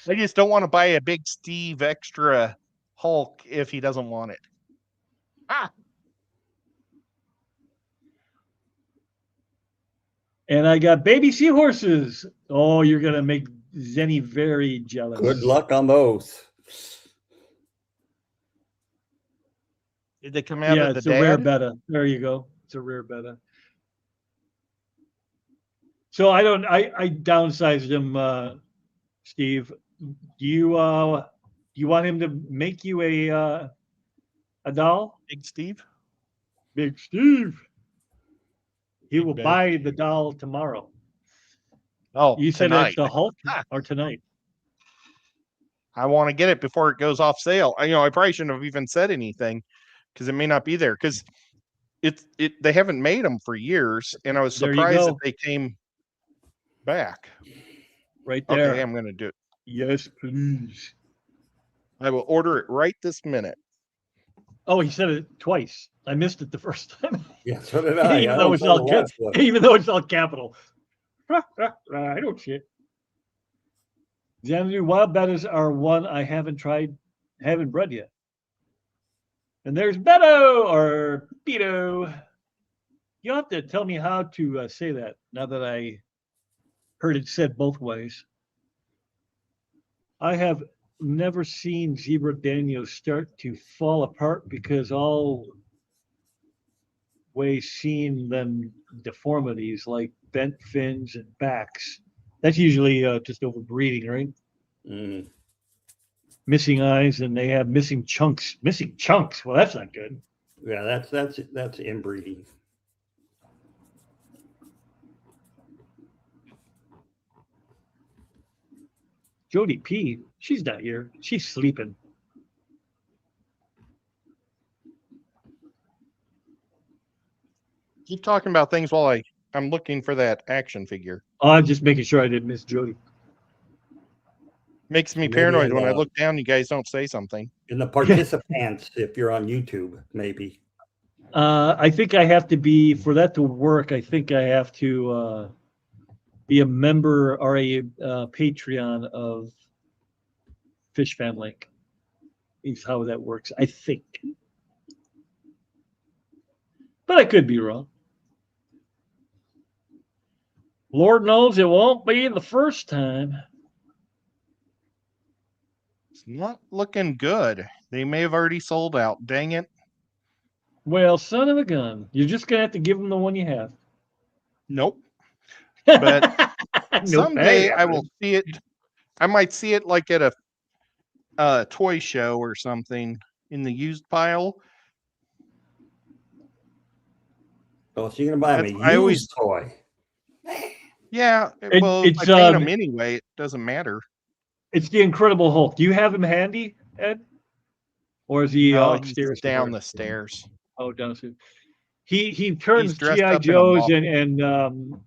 I just don't want to buy a Big Steve extra Hulk if he doesn't want it. And I got baby seahorses. Oh, you're gonna make Zenny very jealous. Good luck on those. Did they come out yeah, of the it's a rare dad? betta. There you go. It's a rare betta. So I don't. I downsized him, Steve. Do you want him to make you a doll? Big Steve. Big Steve. He Big will Big. buy the doll tomorrow. Oh, You said tonight. it's the Hulk Ah. or tonight? I want to get it before it goes off sale. I probably shouldn't have even said anything because it may not be there because they haven't made them for years, and I was There you surprised that go. they came back. Right there. Okay, I'm going to do it. Yes, please. I will order it right this minute. Oh, he said it twice. I missed it the first time. Yeah, so did I. even I though don't it's know all the last one. even though it's all capital. I don't shit. Xanadu wild bettas are one I haven't bred yet. And there's Beto or Beto. You'll have to tell me how to say that now that I heard it said both ways. I have never seen zebra Danios start to fall apart because always seen them deformities like bent fins and backs. That's usually just overbreeding, right? Mm. Missing eyes, and they have missing chunks. Missing chunks. Well, that's not good. Yeah, that's inbreeding. Jody P. She's not here. She's sleeping. Keep talking about things while I'm looking for that action figure. Oh, I'm just making sure I didn't miss Jody. Makes me Maybe paranoid in when I the- look down. You guys don't say something. In the participants, if you're on YouTube, maybe. I think I have to be for that to work. I think I have to be a member or a Patreon of Fish Fan Link. Is how that works. I think, but I could be wrong. Lord knows it won't be the first time. It's not looking good. They may have already sold out. Dang it. Well, son of a gun, you're just gonna have to give them the one you have. Nope. But Nope, someday that I will happened. see it. I might see it like at a toy show or something in the used pile. Oh, so you're gonna buy me I a always- used toy. Yeah. Well, it's, if I paint them anyway, it doesn't matter. It's the Incredible Hulk. Do you have him handy, Ed? Or is he No, he's upstairs down somewhere? the stairs. Oh, downstairs. He turns dressed GI up in a Joes muffler. and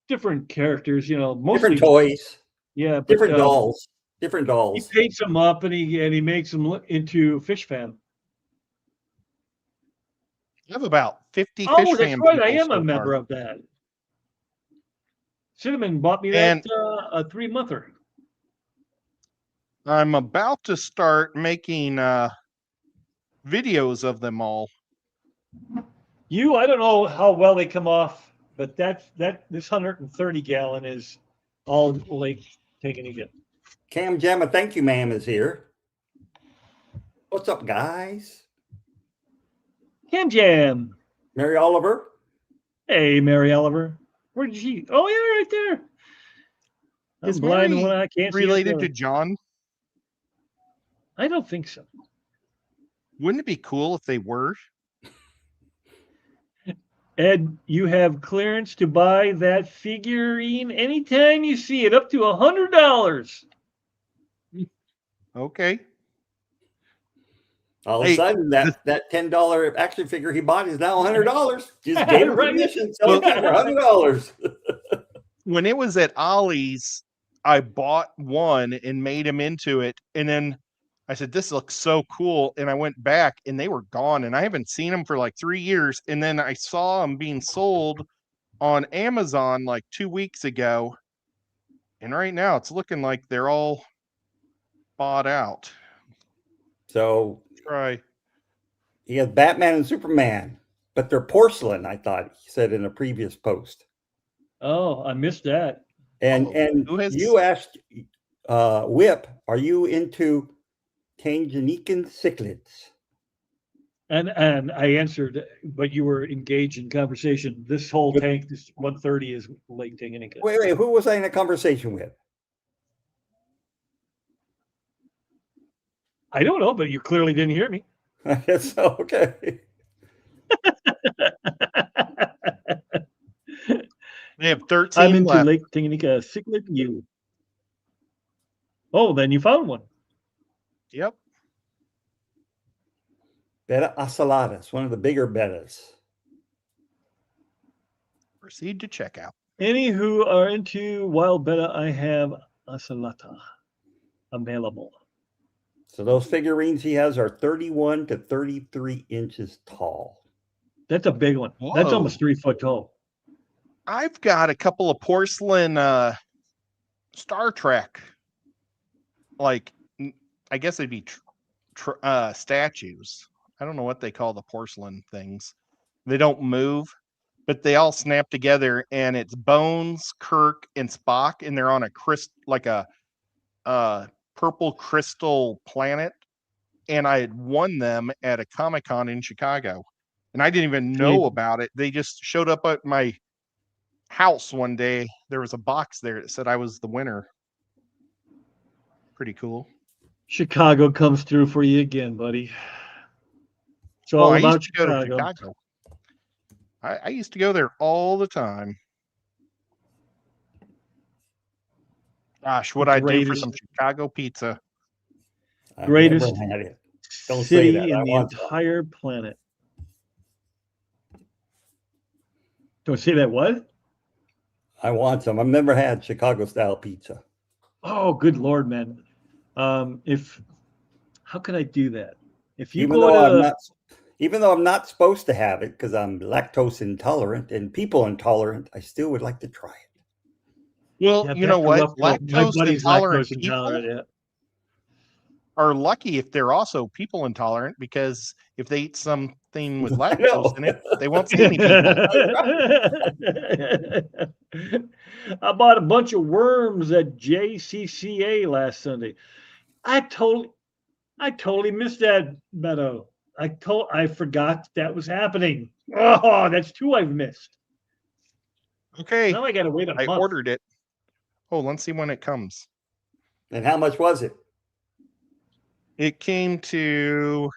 different characters. You know, mostly Different toys, yeah, but, different dolls, different He dolls. paints them up and he makes them look into Fish Fan. I have about 50 Oh, fish that's fan right. I people am a so member far. of that. Cinnamon bought me that And- a 3-monther. I'm about to start making videos of them all. I don't know how well they come off, but this 130 gallon is all like taking a get. Cam Gemma, thank you, ma'am, is here. What's up, guys? Cam Jam. Mary Oliver. Hey, Mary Oliver. Where did she? Oh, yeah, right there. I'm Is blind Mary when I can't see. related to John? I don't think so. Wouldn't it be cool if they were? Ed, you have clearance to buy that figurine anytime you see it, up to $100. Okay. All of Hey, a sudden, that $10 action figure he bought is now $100. Just gave him Right. permission, sell it for $100. When it was at Ollie's, I bought one and made him into it. And then I said, this looks so cool. And I went back and they were gone. And I haven't seen them for like 3 years. And then I saw them being sold on Amazon like 2 weeks ago. And right now it's looking like they're all bought out. So Try. he has Batman and Superman, but they're porcelain, I thought he said in a previous post. Oh, I missed that. And Who has- you asked Whip, are you into Tanganican cichlids? And I answered, but you were engaged in conversation. This whole tank, this 130 is Lake Tanganyika. Wait, who was I in a conversation with? I don't know, but you clearly didn't hear me. I guess so. Okay. They have I'm 13 into left. Lake Tanganyika, sick like you. Oh, then you found one. Yep. Betta Asaladas, one of the bigger bettas. Proceed to checkout. Any who are into wild betta, I have a salata available. So those figurines he has are 31 to 33 inches tall. That's a big one. That's Whoa. almost 3 foot tall. I've got a couple of porcelain Star Trek, like I guess it'd be statues. I don't know what they call the porcelain things. They don't move, but they all snap together, and it's Bones, Kirk, and Spock, and they're on a like a purple crystal planet. And I had won them at a Comic-Con in Chicago, and I didn't even know about it. They just showed up at my house one day. There was a box there that said I was the winner. Pretty cool. Chicago comes through for you again, buddy. It's Oh, all I used about to go to Chicago. Chicago. I used to go there all the time. Gosh, what I'd do for some Chicago pizza. I've Greatest never had it. Don't say city that. in I the want some. entire planet. Don't say that what? I want some. I've never had Chicago style pizza. Oh, good Lord, man. How can I do that? If you Even go to though I'm not supposed to have it because I'm lactose intolerant and people intolerant, I still would like to try it. Well, yeah, you know that's a what? rough go. My Lactose buddy's intolerant lactose people intolerant. Yeah. are lucky if they're also people intolerant, because if they eat something with I know. lactose in it, they won't see any people. I bought a bunch of worms at JCCA last Sunday. I totally missed that, Meadow. I forgot that was happening. Oh, that's two I've missed. Okay, Now I gotta wait a I month. ordered it. Oh, let's see when it comes. And how much was it? It came to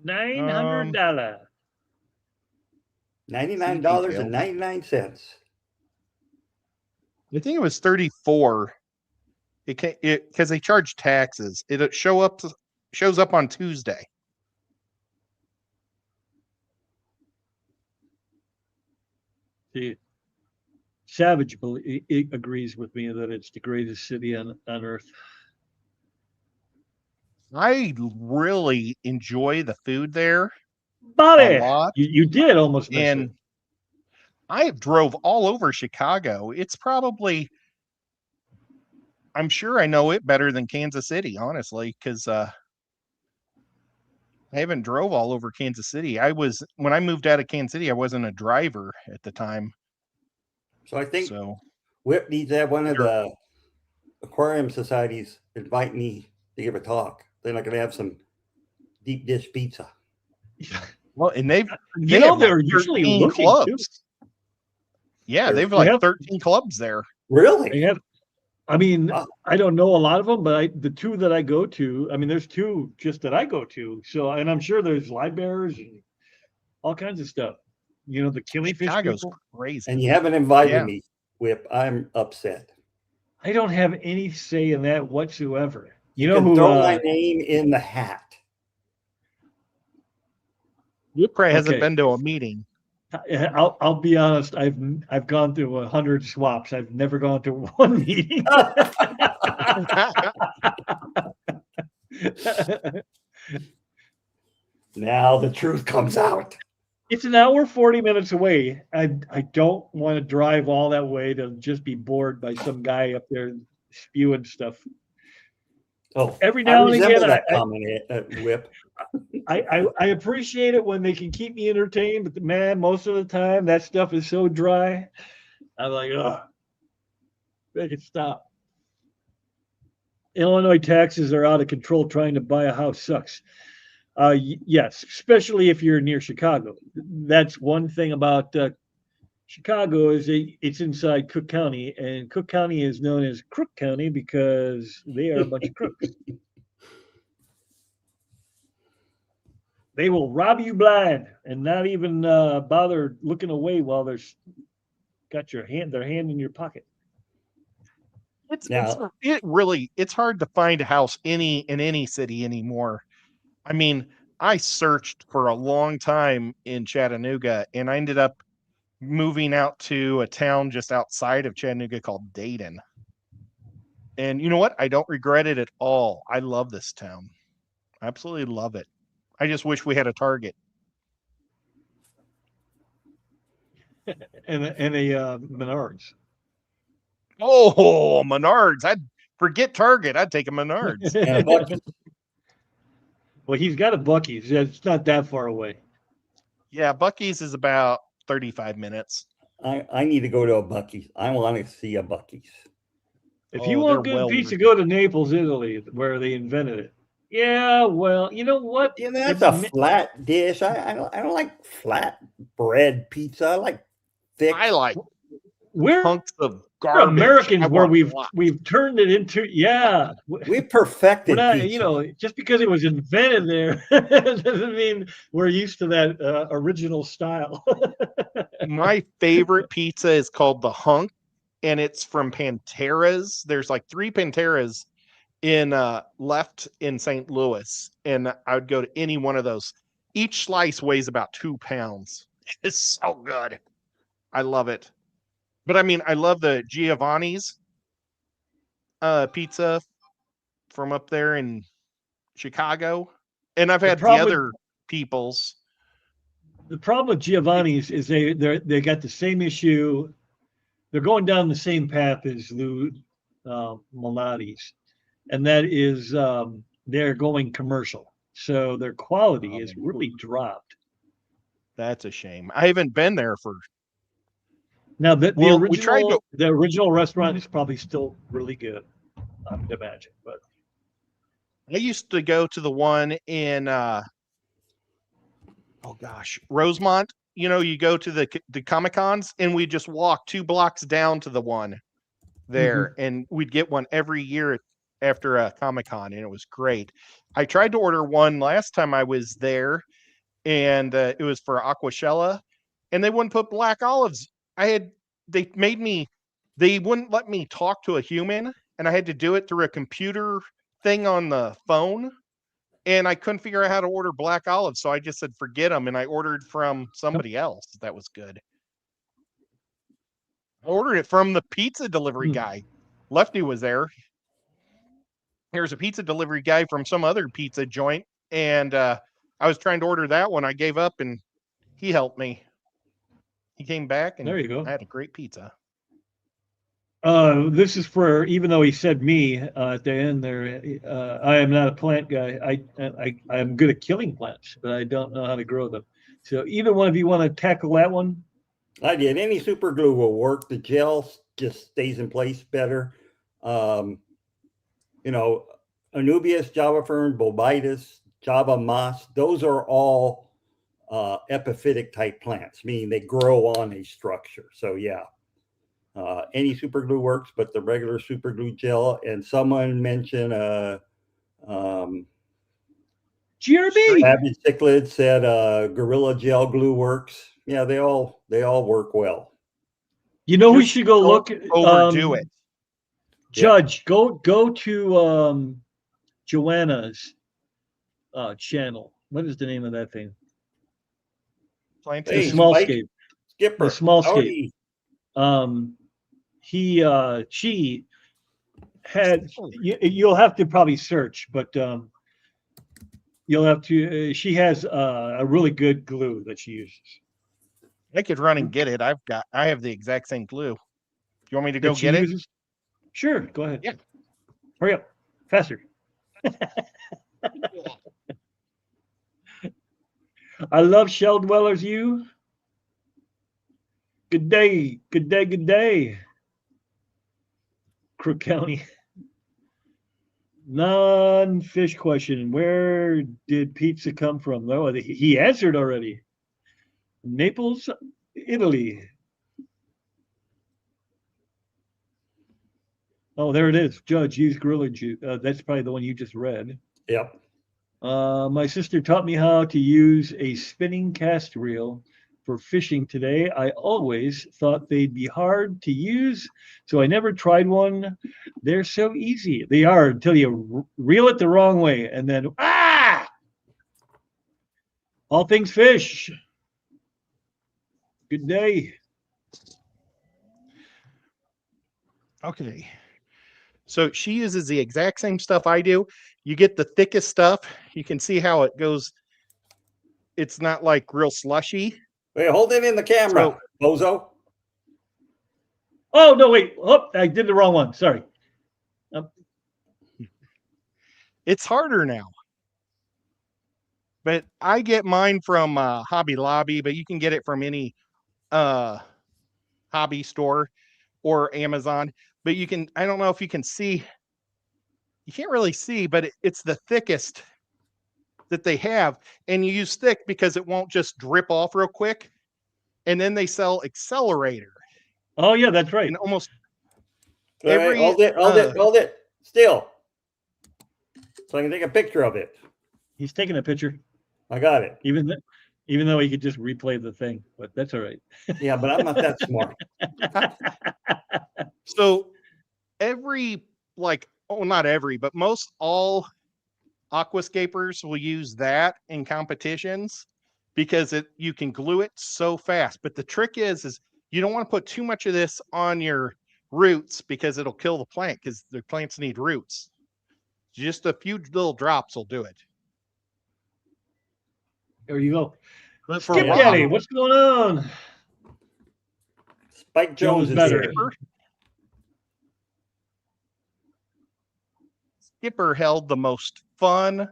$900. $99.99. I think it was 34. It because they charge taxes. It shows up on Tuesday. See, Savage agrees with me that it's the greatest city on earth. I really enjoy the food there Bobby, a lot, you did almost miss it. and I drove all over Chicago. It's probably, I'm sure I know it better than Kansas City, honestly, because I haven't drove all over Kansas City. When I moved out of Kansas City, I wasn't a driver at the time. So I think So Whip needs to have one of the aquarium societies invite me to give a talk. Then I can have some deep dish pizza. well, and they're usually 13 looking clubs. too. Yeah, they've They like have- 13 clubs there. Really? They have. I mean, Wow. I don't know a lot of them, but the two that I go to, I mean, there's two just that I go to. So, and I'm sure there's live bears and all kinds of stuff. You know, the killifish Chicago's people. crazy. And you haven't invited Yeah. me, Whip. I'm upset. I don't have any say in that whatsoever. You know can who? throw my name in the hat. You probably hasn't Okay. been to a meeting. I'll be honest. I've gone through 100 swaps. I've never gone to one meeting. Now the truth comes out. It's an hour 40 minutes away. I don't want to drive all that way to just be bored by some guy up there spewing stuff. Oh, Every now and again, that comment, Whip. I appreciate it when they can keep me entertained, but man, most of the time that stuff is so dry. I'm like, oh, make it stop. Illinois taxes are out of control. Trying to buy a house sucks. Yes, especially if you're near Chicago. That's one thing about Chicago is it's inside Cook County, and Cook County is known as Crook County because they are a bunch of crooks. They will rob you blind and not even bother looking away while they're got their hand in your pocket. Now, It's hard to find a house in any city anymore. I mean, I searched for a long time in Chattanooga, and I ended up moving out to a town just outside of Chattanooga called Dayton. And you know what? I don't regret it at all. I love this town. I absolutely love it. I just wish we had a Target. And a Menards. Oh, Menards. I'd forget Target. I'd take a Menards. and a Bucky. Well, he's got a Bucky's. It's not that far away. Yeah, Bucky's is about 35 minutes. I need to go to a Bucky's. I want to see a Bucky's. If you Oh, want they're good well pizza, worth go to Naples, Italy, where they invented it. Yeah, well, you know what? Yeah, that's a flat dish. I don't like flat bread pizza. I like thick. I like We're hunks of garbage. Americans I where want lots. we've turned it into We we're perfected not pizza. just because it was invented there doesn't mean we're used to that original style. My favorite pizza is called the Hunk, and it's from Pantera's. There's like 3 Panteras in left in St. Louis, and I would go to any one of those. Each slice weighs about 2 pounds. It's so good. I love it. But I mean, I love the Giovanni's pizza from up there in Chicago, and I've The had the problem with other people's. the problem with Giovanni's is they got the same issue. They're going down the same path as Lou Malnati's, and that is they're going commercial, so their quality is really dropped. That's a shame. I haven't been there for. Now Well, we tried to. the original restaurant is probably still really good, I would imagine. But I used to go to the one in oh gosh, Rosemont. You know, you go to the Comic Cons, and we just walk 2 blocks down to the one there, and we'd get one every year after a Comic Con, and it was great. I tried to order one last time I was there, and it was for Aquashella, and they wouldn't put black olives. They made me, they wouldn't let me talk to a human, and I had to do it through a computer thing on the phone, and I couldn't figure out how to order black olives, so I just said forget them, and I ordered from somebody else. That was good. I ordered it from the pizza delivery guy. Lefty was there. There's a pizza delivery guy from some other pizza joint, and I was trying to order that one. I gave up, and he helped me. He came back, and there you go. I had a great pizza. This is for even though he said me at the end there. I am not a plant guy. I'm good at killing plants, but I don't know how to grow them. So either one of you want to tackle that one? I did. Any super glue will work. The gel just stays in place better. Anubias, Java fern, bobitis, Java moss, those are all epiphytic type plants, meaning they grow on a structure. So yeah, any super glue works, but the regular super glue gel. And someone mentioned GRB. Savage Cichlid said Gorilla Gel glue works. Yeah, they all work well. You know, we Just should go don't look. overdo it. Judge, go to Joanna's channel. What is the name of that thing? The Plantation. small Spike, scape. Skipper. The small Howdy. scape. She had. You'll have to probably search, but you'll have to. She has a really good glue that she uses. I could run and get it. I have the exact same glue. You want me to That go she get it? uses. Sure, go ahead. Yeah. Hurry up, faster. I love Shell Dwellers. You. Good day, good day, good day. Crook County. Non-fish question. Where did pizza come from? Oh, he answered already. Naples, Italy. Oh, there it is. Judge, use grillage. That's probably the one you just read. Yep. My sister taught me how to use a spinning cast reel for fishing today. I always thought they'd be hard to use, so I never tried one. They're so easy. They are until you reel it the wrong way, and then all things fish. Good day. Okay. So she uses the exact same stuff I do. You get the thickest stuff. You can see how it goes. It's not like real slushy. Wait, hold it in the camera, bozo. Oh no, wait. Oh, I did the wrong one. Sorry. It's harder now. But I get mine from Hobby Lobby, but you can get it from any hobby store or Amazon. But you can, I don't know if you can see, you can't really see, but it's the thickest that they have. And you use thick because it won't just drip off real quick. And then they sell accelerator. Oh yeah, that's right. And almost Every, hold it. Still. So I can take a picture of it. He's taking a picture. I got it. Even though he could just replay the thing, but that's all right. Yeah, but I'm not that smart. So every, like, oh, not every, but most all aquascapers will use that in competitions because you can glue it so fast. But the trick is you don't want to put too much of this on your roots because it'll kill the plant because the plants need roots. Just a few little drops will do it. There you go. But for Skip Daddy, what's going on? Spike Jones is better. here. Skipper held the most fun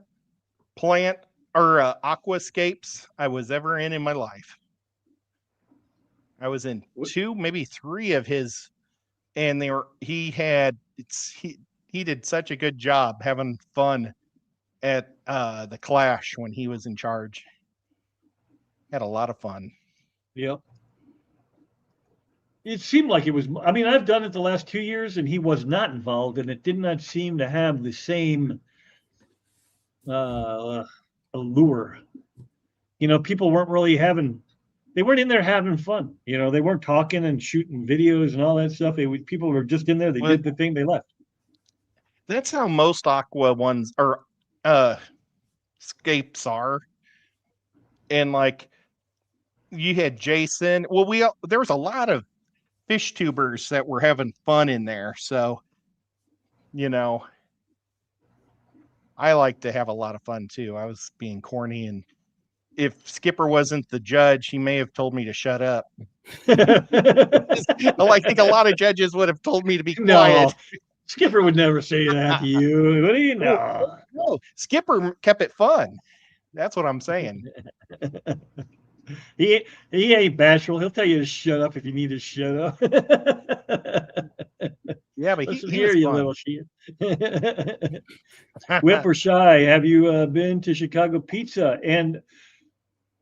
plant or aquascapes I was ever in my life. I was in 2, maybe 3 of his, and he did such a good job having fun at the Clash when he was in charge. Had a lot of fun. Yep. It seemed like it was. I mean, I've done it the last 2 years, and he was not involved, and it did not seem to have the same allure. You know, people weren't really they weren't in there having fun. You know, they weren't talking and shooting videos and all that stuff. People were just in there. They did the thing. They left. That's how most aqua ones or scapes are. And like you had Jason. Well, there was a lot of fish tubers that were having fun in there. So, you know, I like to have a lot of fun too. I was being corny, and if Skipper wasn't the judge, he may have told me to shut up. Well, I think a lot of judges would have told me to be quiet. No, Skipper would never say that to you. What do you know? No, Skipper kept it fun. That's what I'm saying. He ain't bashful. He'll tell you to shut up if you need to shut up. Yeah, but Listen he here, was you fun. little shit. Whip or Shy, have you been to Chicago Pizza and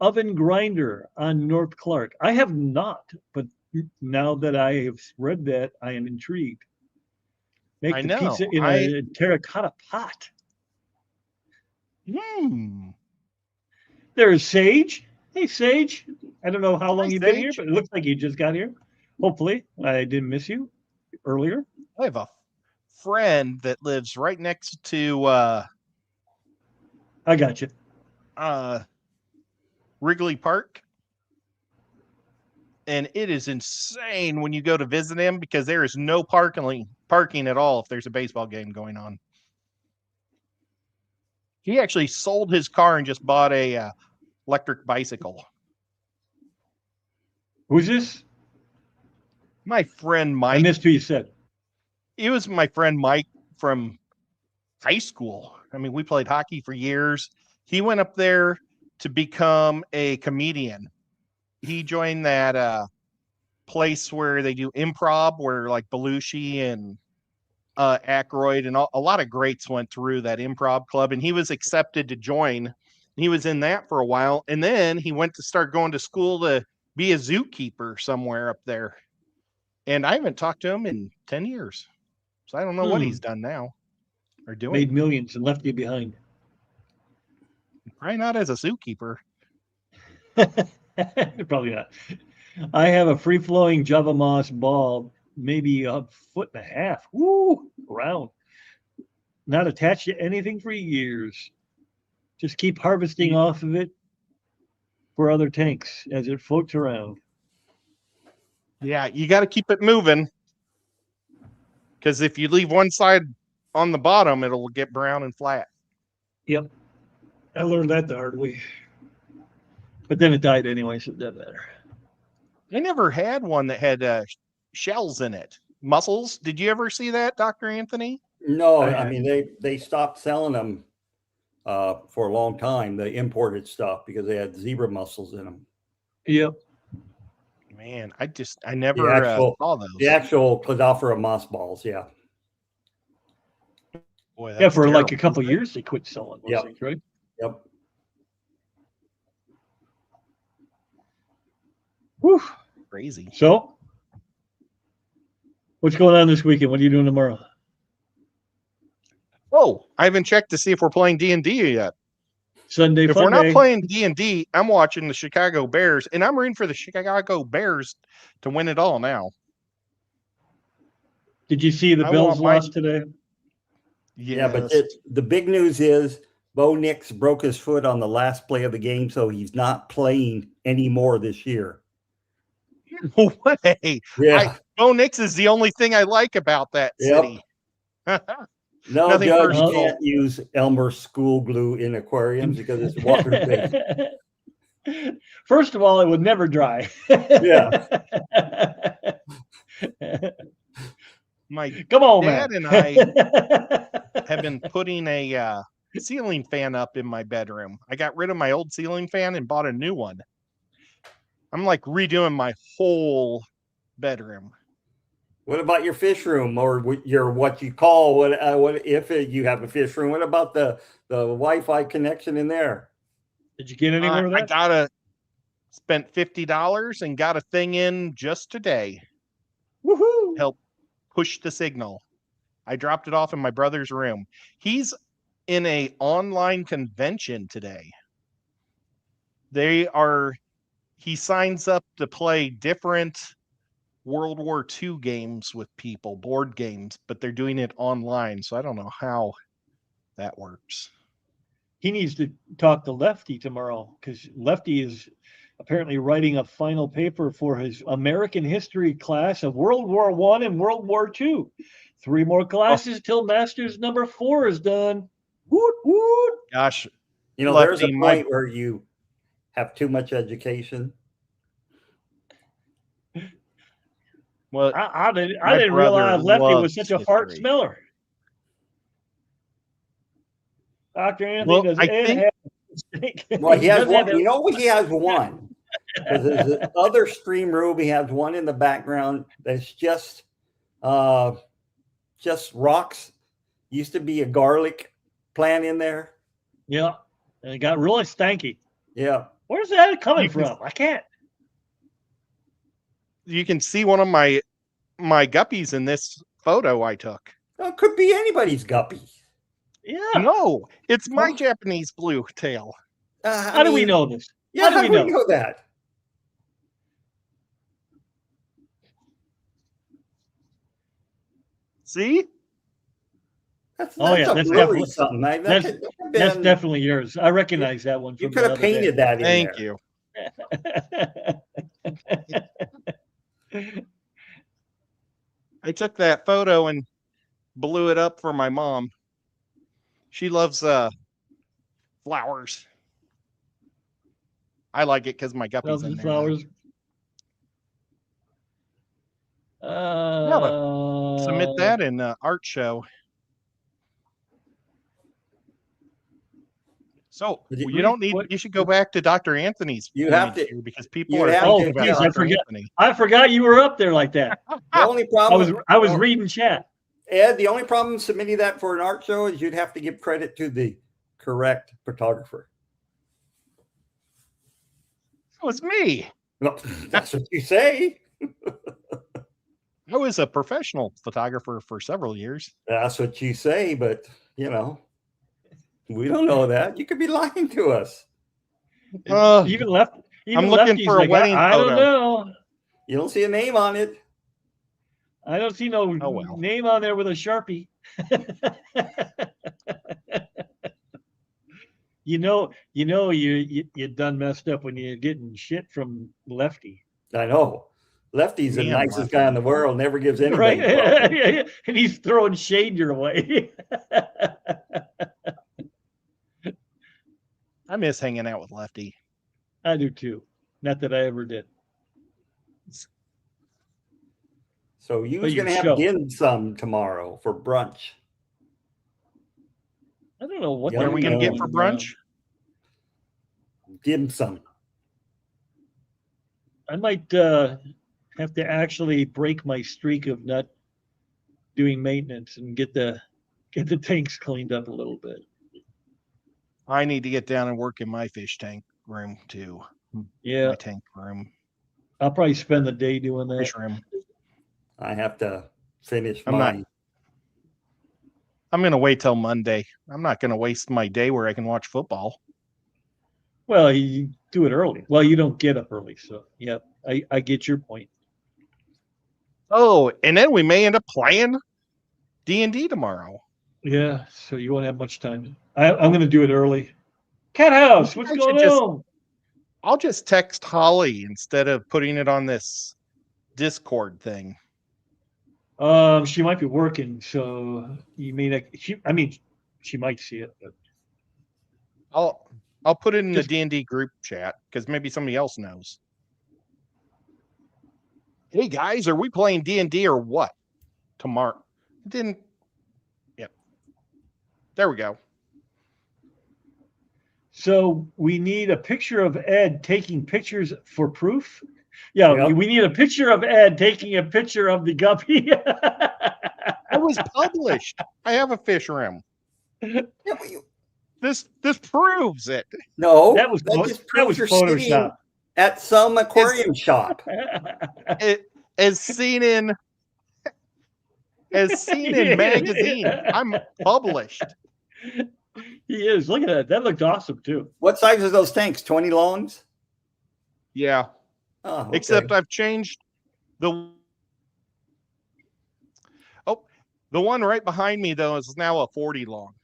Oven Grinder on North Clark? I have not, but now that I have read that, I am intrigued. Make the pizza in a terracotta pot. There's Sage. Hey, Sage. I don't know how long you've been here, but it looks like you just got here. Hopefully, I didn't miss you earlier. I have a friend that lives right next to I got you. Wrigley Park. And it is insane when you go to visit him because there is no parking at all if there's a baseball game going on. He actually sold his car and just bought a electric bicycle. Who's this? My friend Mike. I missed who you said. It was my friend Mike from high school. I mean, we played hockey for years. He went up there to become a comedian. He joined that place where they do improv, where like Belushi and Aykroyd, and a lot of greats went through that improv club, and he was accepted to join. He was in that for a while, and then he went to start going to school to be a zookeeper somewhere up there. And I haven't talked to him in 10 years. So I don't know what he's done now or doing. Made millions and left you behind. Probably not as a zookeeper. Probably not. I have a free-flowing Java moss ball, maybe 1.5 foot. Woo, round. Not attached to anything for years. Just keep harvesting off of it for other tanks as it floats around. Yeah, you got to keep it moving. Because if you leave one side on the bottom, it'll get brown and flat. Yep. I learned that the hard way. But then it died anyway, so it doesn't matter. I never had one that had shells in it. Mussels. Did you ever see that, Dr. Anthony? No, I mean, they stopped selling them for a long time, the imported stuff, because they had zebra mussels in them. Yep. Man, I never saw those. The actual Cladophora moss balls, yeah. Boy, Yeah, for like a terrible. couple of years they quit selling those things, right? Yep. Whew. Crazy. So, what's going on this weekend? What are you doing tomorrow? Oh, I haven't checked to see if we're playing D&D yet. Sunday If fun we're not day. playing D&D, I'm watching the Chicago Bears, and I'm rooting for the Chicago Bears to win it all now. Did you see the I Bills want my- lost today? Yeah, but Yes. the big news is Bo Nix broke his foot on the last play of the game, so he's not playing anymore this year. No way. Yeah. Bo Nix is the only thing I like about that Yep. city. No, Nothing Judge, you personal. can't use Elmer school glue in aquariums because it's water-based. First of all, it would never dry. Yeah. My Come on, dad man. and I have been putting a ceiling fan up in my bedroom. I got rid of my old ceiling fan and bought a new one. I'm like redoing my whole bedroom. What about your fish room, or your what you call what if you have a fish room? What about the Wi-Fi connection in there? Did you get anywhere with I that? spent $50 and got a thing in just today. Woohoo! Help push the signal. I dropped it off in my brother's room. He's in a online convention today. He signs up to play different World War II games with people, board games, but they're doing it online. So I don't know how that works. He needs to talk to Lefty tomorrow because Lefty is apparently writing a final paper for his American history class of World War I and World War II. 3 more classes till Masters number 4 is done. Woot woot! Gosh, You know, Lefty, there's a point where you have too much education. well, I didn't brother realize Lefty was loves such a fart history. smeller. Dr. Anthony, Well, does I Ed think- have a stink? Well, he has doesn't one. have You know what? He has one. Because there's the other stream room. He has one in the background that's just rocks. Used to be a garlic plant in there. Yeah, and it got really stanky. Yeah. Where's that coming You can- from? I can't. You can see one of my guppies in this photo I took. Well, it could be anybody's guppy. Yeah. No, it's my Huh? Japanese blue tail. How do we know this? Yeah, How do we know? that? See? That's Oh, yeah, that's really definitely- something. that's- That's definitely yours. I recognize that one. You from could the have other day. painted that in Thank there. you. I took that photo and blew it up for my mom. She loves flowers. I like it because my guppy's Loves in the there. flowers. Submit that in art show. So Did you- you don't need. what- You should go back to Dr. Anthony's. You have image to- here because people you are have thinking to- about geez, I Dr. forget. Anthony. I forgot you were up there like that. The only I problem was reading chat. Ed, the only problem submitting that for an art show is you'd have to give credit to the correct photographer. It was me. No, that's what you say. I was a professional photographer for several years. That's what you say, but you know, we don't know that. You could be lying to us. Even left. Even I'm looking lefties for a like, wedding I don't photo. know. You don't see a name on it. I don't see no Oh, well. name on there with a Sharpie. you done messed up when you're getting shit from Lefty. I know. Lefty's the Damn, nicest guy in the Lefty. world, never gives anybody Right? problems. And he's throwing shade your way. I miss hanging out with Lefty. I do too. Not that I ever did. So you But was you gonna have show. dim sum tomorrow for brunch. I don't know what Yeah, What are they're we going to get doing, for brunch? Dim sum. I might have to actually break my streak of not doing maintenance and get the tanks cleaned up a little bit. I need to get down and work in my fish tank room too. Yeah, My tank room, I'll probably spend the day doing that. fish room. I have to finish I'm not- mine. I'm going to wait till Monday. I'm not going to waste my day where I can watch football. Well, you do it early. Well, you don't get up early, so yeah, I get your point. Oh, and then we may end up playing D&D tomorrow. Yeah, so you won't have much time. I'm going to do it early. Cat house, what's I should going just- on? I'll just text Holly instead of putting it on this Discord thing. She might be working, so you may not. She might see it, but I'll put it in Just- the D&D group chat because maybe somebody else knows. Hey guys, are we playing D&D or what tomorrow? Didn't. Yep. There we go. so we need a picture of Ed taking pictures for proof. Yeah, Yeah. we need a picture of Ed taking a picture of the guppy. I was published. I have a fish room. Yeah, but This proves it. no, That was proves you're sitting Photoshop. at some aquarium shop. As seen in magazine. I'm published. He is. Look at that. That looked awesome too. What size are those tanks? 20 longs? Yeah. Oh, okay. Except I've changed the one right behind me though is now a 40 long.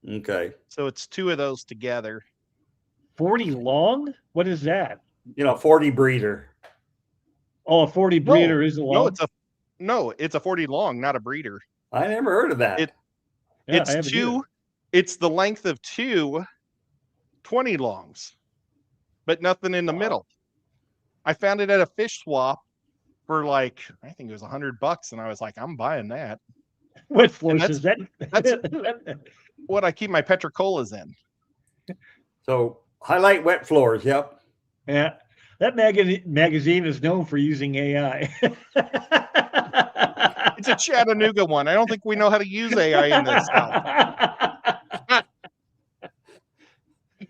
Okay. So it's two of those together. 40 long? What is that? 40 breeder. Oh, a 40 breeder is a long. It's a 40 long, not a breeder. I never heard of that. Yeah, I it's haven't two. either. It's the length of two 20 longs, but nothing in the middle. I found it at a fish swap for I think it was $100, and I was like, I'm buying that. Wet forces. that's- What I keep my petricolas in. So highlight wet floors. Yep. Yeah, that magazine is known for using AI. It's a Chattanooga one. I don't think we know how to use AI in this stuff.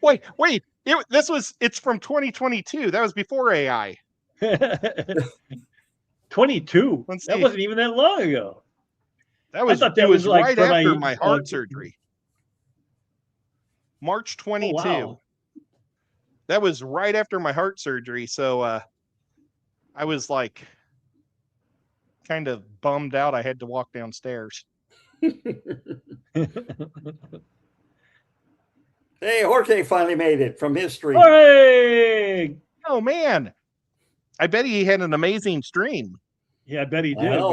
Wait. It's from 2022. That was before AI. 22. Let's That see. wasn't even that long ago. That was thought that it was was like right for after my, my heart surgery. March 22. wow. That was right after my heart surgery. So I was kind of bummed out. I had to walk downstairs. Hey, Jorge finally made it from his stream. Hooray! Oh man. I bet he had an amazing stream. Yeah, I bet he I did. know,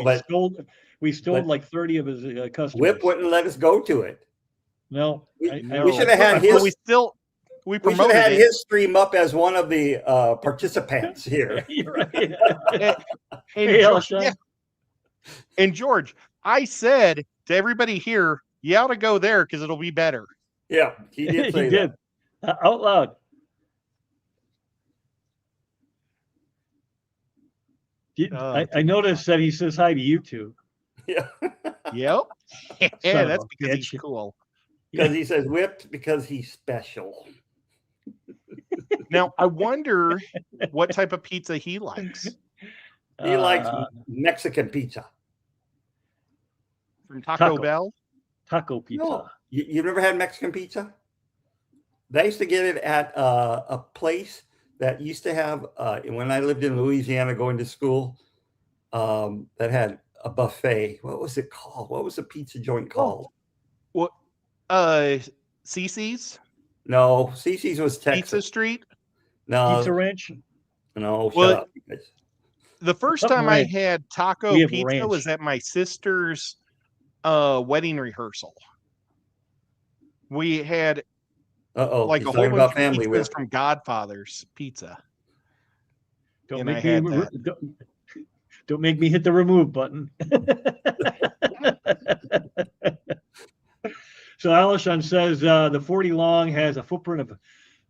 we stole but like 30 of his customers. Whip wouldn't let us go to it. No, We should have had his. We We should promoted have had it. his stream up as one of the participants here. You're right. And Hey, George, Elshon. yeah. And George, I said to everybody here, you ought to go there because it'll be better. Yeah, he did He say did. that. Out loud. I noticed that he says hi to you two. Yeah. Yep. Son Yeah, of that's a because he's bitch. cool. Because he says whipped because he's special. Now, I wonder what type of pizza he likes He likes Uh, Mexican pizza. from Taco taco, Bell. taco pizza. No, you've never had Mexican pizza? They used to get it at a place that used to have, when I lived in Louisiana going to school, that had a buffet. What was it called? What was the pizza joint called? What? CC's No, Cece's was Pizza Texas. Street. Pizza No, Ranch. no, shut Well, up. You guys. the first Something time I ranch. had taco We have pizza was ranch. at my sister's wedding rehearsal. We had Uh-oh, like he's a whole talking bunch about of family pizzas whip. from Godfather's Pizza. Don't And I make me had that. don't make me hit the remove button. So Alishon says the 40 long has a footprint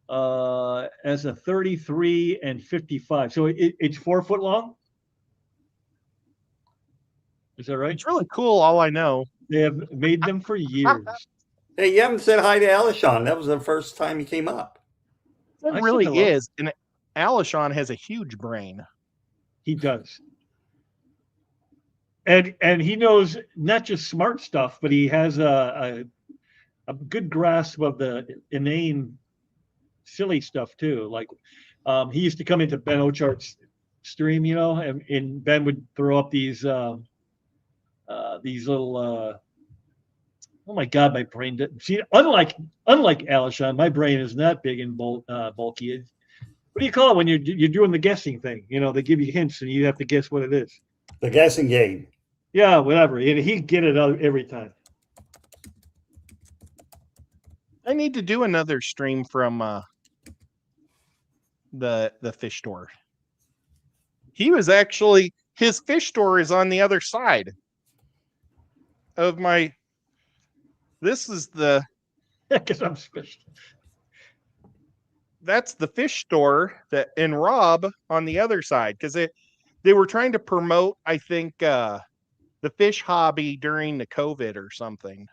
of as a 33 and 55. So it's 4 foot long. Is that right? It's really cool. All I know. They have made them for years. Hey, you haven't said hi to Alishon. That was the first time he came up. It I said really hello. is. And Alishon has a huge brain. He does. And he knows not just smart stuff, but he has a good grasp of the inane, silly stuff too. Like he used to come into Ben Ochart's stream, and Ben would throw up these little. Oh my God, my brain didn't see. Unlike Alishon, my brain is not big and bulky. What do you call it when you're doing the guessing thing? They give you hints and you have to guess what it is. The guessing game. Yeah, whatever. He'd get it out every time. I need to do another stream from the fish store. He was actually his fish store is on the other side of my. This is the Because I'm special. that's the fish store that in Rob on the other side because they were trying to promote I think the fish hobby during the COVID or something.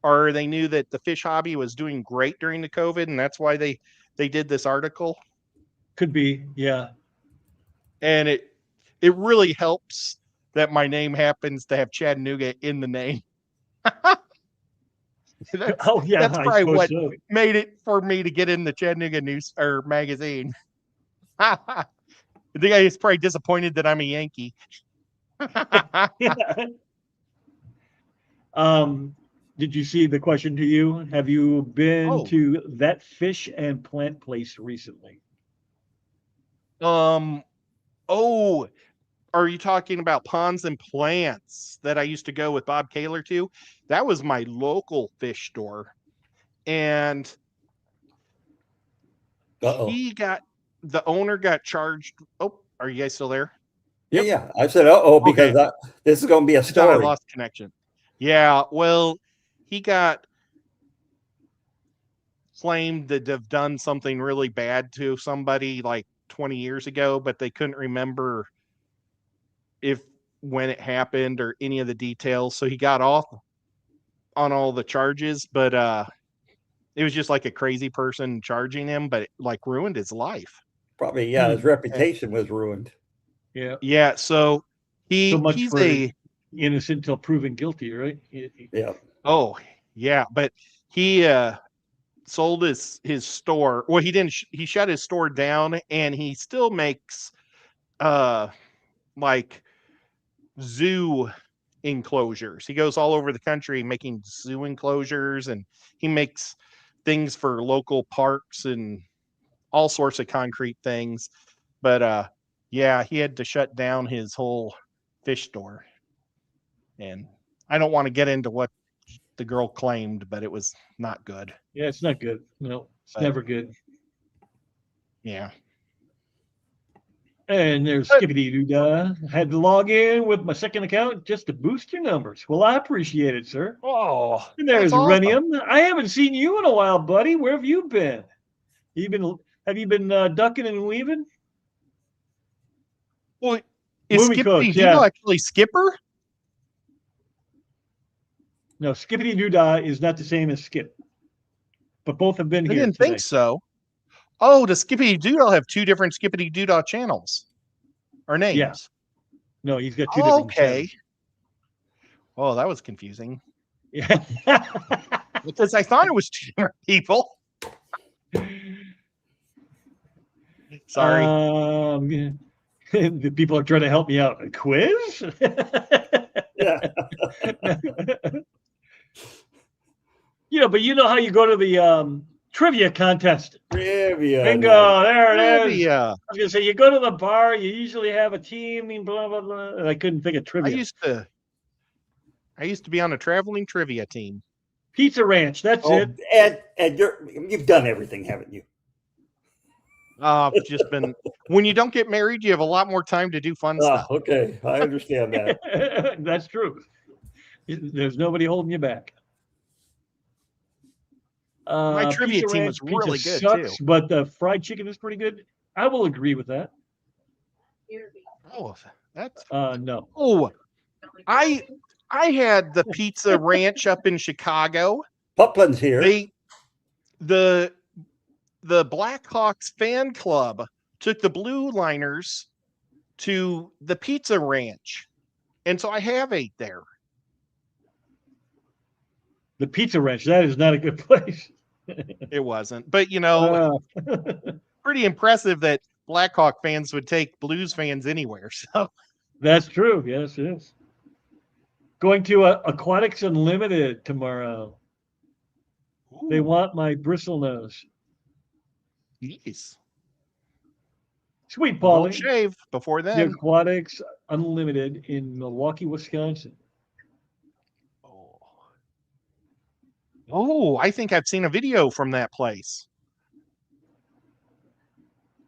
Or they knew that the fish hobby was doing great during the COVID, and that's why they did this article. Could be, yeah. And it really helps that my name happens to have Chattanooga in the name. Oh yeah, that's I probably suppose what so. made it for me to get in the Chattanooga news or magazine. I think I was probably disappointed that I'm a Yankee. Did you see the question to you? Have you been Oh. to that fish and plant place recently? Oh, are you talking about ponds and plants that I used to go with Bob Kaler to? That was my local fish store. And Uh-oh. the owner got charged. Oh, are you guys still there? Yeah, yeah. I said, uh-oh, because Okay. this is going to be a I thought I story. lost connection. Yeah, well, he got claimed to have done something really bad to somebody like 20 years ago, but they couldn't remember when it happened or any of the details. So he got off on all the charges, but it was just like a crazy person charging him, but it like ruined his life. Probably, yeah, his reputation was ruined. Yeah. Yeah, so So much he's for innocent until proven guilty, right? Yeah. Oh, yeah, but he sold his store. Well, he didn't he shut his store down and he still makes like zoo enclosures. He goes all over the country making zoo enclosures and he makes things for local parks and all sorts of concrete things. But yeah, he had to shut down his whole fish store. And I don't want to get into what the girl claimed, but it was not good. Yeah, it's not good. No, it's never good. Yeah. And there's Skippity Doo. Had to log in with my second account just to boost your numbers. Well, I appreciate it, sir. Oh, And there's that's awesome. Renium. I haven't seen you in a while, buddy. Where have you been? Have you been ducking and weaving? Well, is Movie Skipper coach, yeah. actually Skipper? No, Skippity Doodah is not the same as Skip, but both have been I here didn't today. think so. Oh, does Skippity Doodle have two different Skippity Doodah channels or names? Yeah. No, he's got two Oh, different okay. channels. Oh, that was confusing Yeah. because I thought it was two different people. Sorry. The people are trying to help me out. A quiz? Yeah. But you know how you go to the trivia contest. Trivia. Bingo, there it is. Trivia. I was gonna say you go to the bar, you usually have a team and blah blah blah. And I couldn't think of I trivia. used to be on a traveling trivia team. Pizza Ranch, that's it. Ed, you've done everything, haven't you? I've just been when you don't get married, you have a lot more time to do fun stuff. Okay, I understand that. That's true. There's nobody holding you back. My trivia Pizza team Ranch was really pizza good sucks, too. but the fried chicken is pretty good. I will agree with that. Oh, that's No. oh, I had the Pizza Ranch up in Chicago. Puplin's here. The Blackhawks fan club took the Blue Liners to the Pizza Ranch, and so I have ate there. The Pizza Ranch, that is not a good place. It wasn't, but pretty impressive that Blackhawk fans would take Blues fans anywhere. So That's true. Yes, it is. Going to Aquatics Unlimited tomorrow. They want my bristle nose. Jeez. Sweet Don't Paulie. shave before The then. Aquatics Unlimited in Milwaukee, Wisconsin. Oh, I think I've seen a video from that place.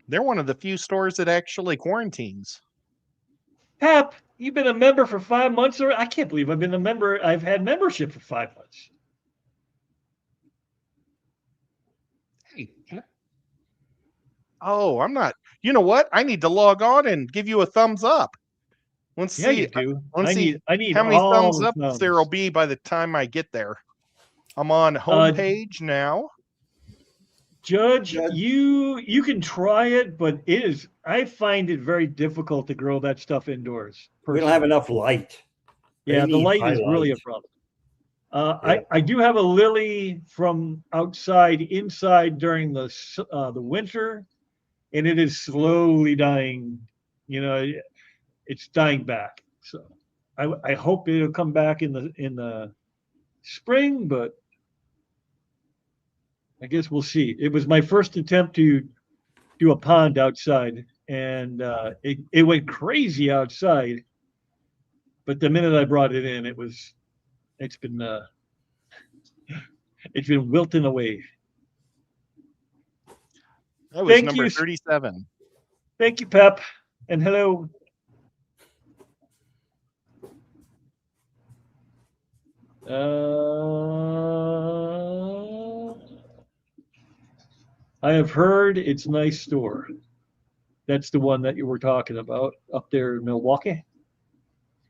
They're one of the few stores that actually quarantines. Pep, you've been a member for 5 months, or I can't believe I've been a member. I've had membership for 5 months. Hey. Oh, I'm not. You know what? I need to log on and give you a thumbs up. Let's Yeah, see. you do. Let's see I need how many all thumbs the up thumbs. there will be by the time I get there. I'm on homepage now. Judge, you can try it, but I find it very difficult to grow that stuff indoors. We don't have enough light. Yeah, the light is really a highlight. problem. I do have a lily from outside inside during the winter, and it is slowly dying. It's dying back. So I hope it'll come back in the spring, but I guess we'll see. It was my first attempt to do a pond outside, and it went crazy outside. But the minute I brought it in, it's been wilting away. That was number 37. Thank you, Pep, and hello. I have heard it's a nice store. That's the one that you were talking about up there in Milwaukee.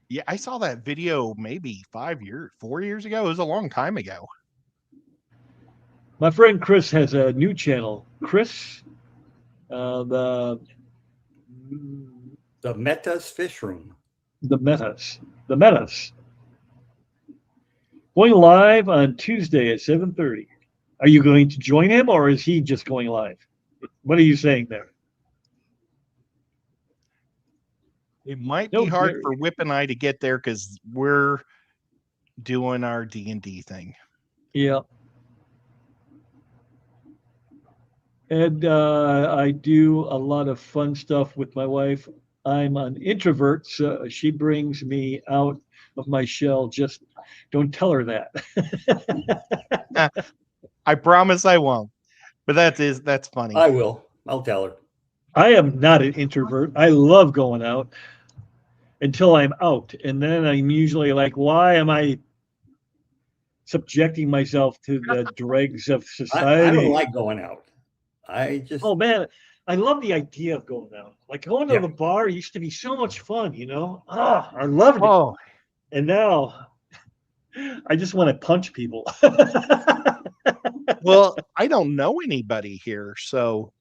Yeah, I saw that video maybe 4 years ago. It was a long time ago. My friend Chris has a new channel. Chris, the Meta's Fish Room. The Metas. Going live on Tuesday at 7:30. Are you going to join him, or is he just going live? What are you saying there? It might be hard for Whip and I to get there because we're doing our D&D thing. Yeah. And I do a lot of fun stuff with my wife. I'm an introvert, so she brings me out of my shell. Just don't tell her that. I promise I won't. But that's funny. I will. I'll tell her. I am not an introvert. I love going out until I'm out. And then I'm usually like, why am I subjecting myself to the dregs of society? I don't like going out. Oh, man. I love the idea of going out. Like going to the bar used to be so much fun, I loved it. Oh. And now I just want to punch people. Well, I don't know anybody here, so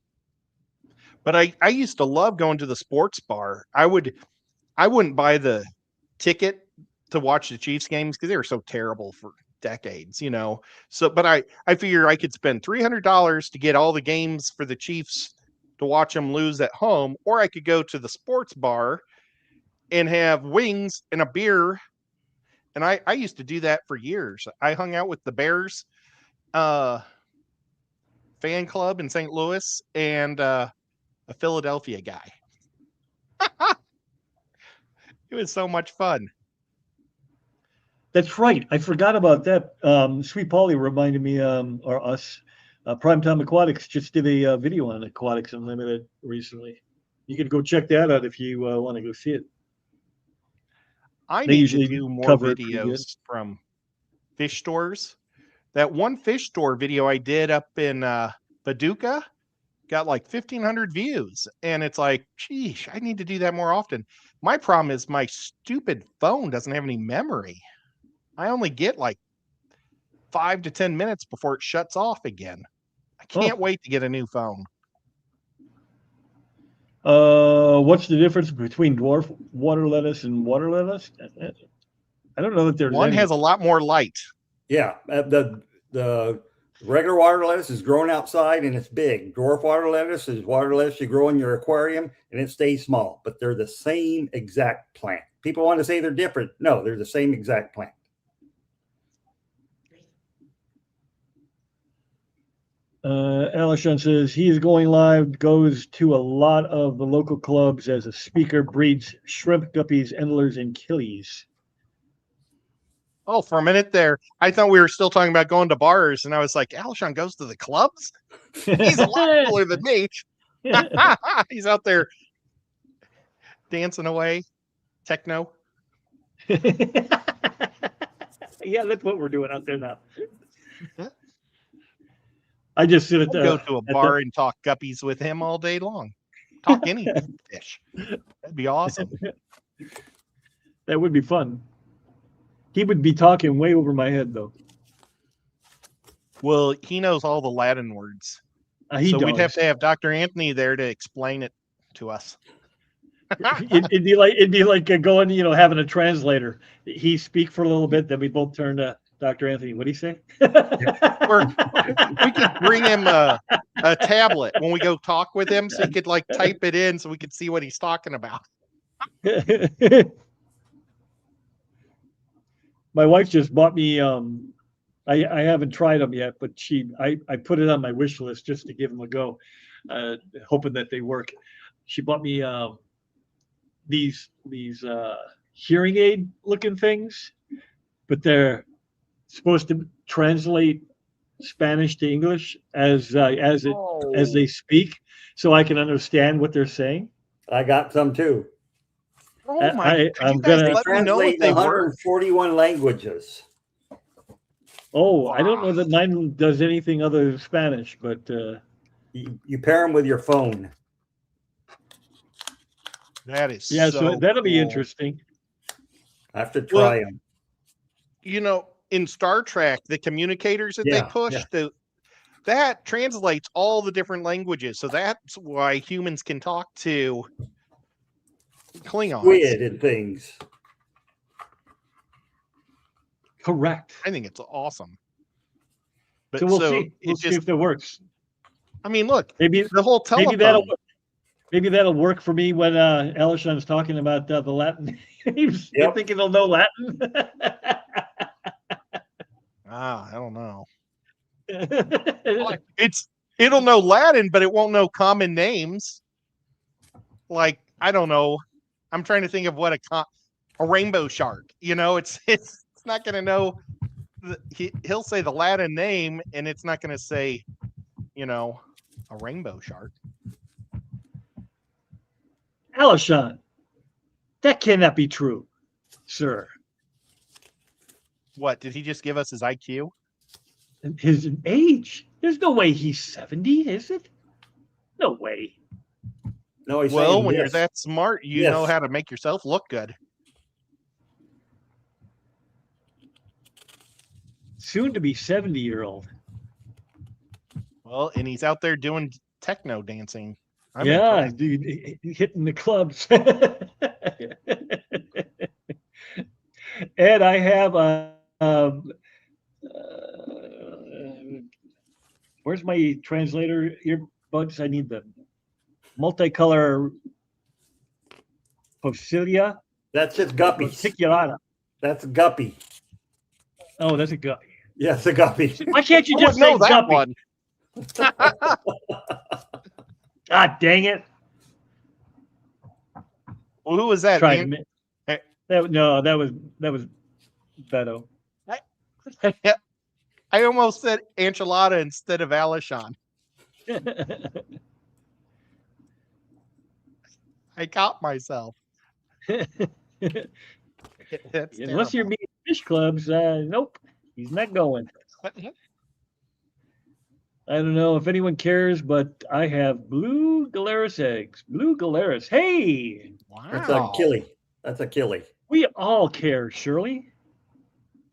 but I used to love going to the sports bar. I wouldn't buy the ticket to watch the Chiefs games because they were so terrible for decades, you know. So but I figure I could spend $300 to get all the games for the Chiefs to watch them lose at home, or I could go to the sports bar and have wings and a beer. And I used to do that for years. I hung out with the Bears uh fan club in St. Louis and a Philadelphia guy. It was so much fun. That's right. I forgot about that. Sweet Polly reminded me, or us, Primetime Aquatics just did a video on Aquatics Unlimited recently. You could go check that out if you want to go see it. I They need to usually do more cover it pretty good. videos from fish stores. That one fish store video I did up in Paducah got like 1,500 views. And it's like, geez, I need to do that more often. My problem is my stupid phone doesn't have any memory. I only get like 5 to 10 minutes before it shuts off again. I can't wait to get a new phone. What's the difference between dwarf water lettuce and water lettuce? I don't know that there's One any. has a lot more light. Yeah, the regular water lettuce is grown outside and it's big. Dwarf water lettuce is water lettuce you grow in your aquarium and it stays small, but they're the same exact plant. People want to say they're different. No, they're the same exact plant. Alishon says he is going live, goes to a lot of the local clubs as a speaker, breeds shrimp, guppies, endlers, and killies. Oh, for a minute there, I thought we were still talking about going to bars, and I was like, Alishon goes to the clubs? He's a lot cooler than me. He's out there dancing away, techno. Yeah, that's what we're doing out there now. I just sit at Go to a bar and talk guppies with him all day long. Talk any fish. That'd be awesome. That would be fun. He would be talking way over my head, though. Well, he knows all the Latin words. He so does. we'd have to have Dr. Anthony there to explain it to us. It'd be like going, having a translator. He speak for a little bit, then we both turn to Dr. Anthony. What'd he say? Or we could bring him a tablet when we go talk with him, so he could like type it in, so we could see what he's talking about. My wife just bought me. I haven't tried them yet, but I put it on my wish list just to give them a go, hoping that they work. She bought me these hearing aid looking things, but they're supposed to translate Spanish to English as they speak, so I can understand what they're saying. I got some too. Oh my! I'm guys gonna let me know if they work. 141 languages. Oh, I don't know that mine does anything other than Spanish, but You pair them with your phone. That is so that'll be cool. interesting. I have to try them. In Star Trek, the communicators that they push, that translates all the different languages. So that's why humans can talk to Klingons. Squid and things. Correct. I think it's awesome. But So we'll see. We'll see if that works. I mean, look, maybe the whole telephone. Maybe that'll work for me when Alishon's talking about the Latin names. You think it'll know Latin? I don't know. It'll know Latin, but it won't know common names. Like, I don't know. I'm trying to think of what a rainbow shark. It's not going to know. He'll say the Latin name, and it's not going to say, a rainbow shark. Alishon, that cannot be true, sir. What, did he just give us his IQ? His age? There's no way he's 70, is it? No way. No, he's well, saying when yes. you're that smart, you know how to make yourself look good. soon to be 70-year-old. Well, and he's out there doing techno dancing. I'm Yeah, impressed. dude, hitting the clubs. And I have where's my translator earbuds? I need the multicolor Posilia That's just guppies. reticulata. That's guppy. Oh, that's a guppy. Yes, a guppy. Why can't you I just wouldn't say know that guppy? one. God dang it! Well, who was that? Trying to Ian? mi- Hey. no, that was Beto. I almost said enchilada instead of Alishon. I caught myself. That's Unless you're terrible. meeting fish clubs, nope, he's not going. I don't know if anyone cares, but I have blue Galaris eggs. Blue Galaris. Hey, That's a Wow. killie. That's a killie. we all care, Shirley.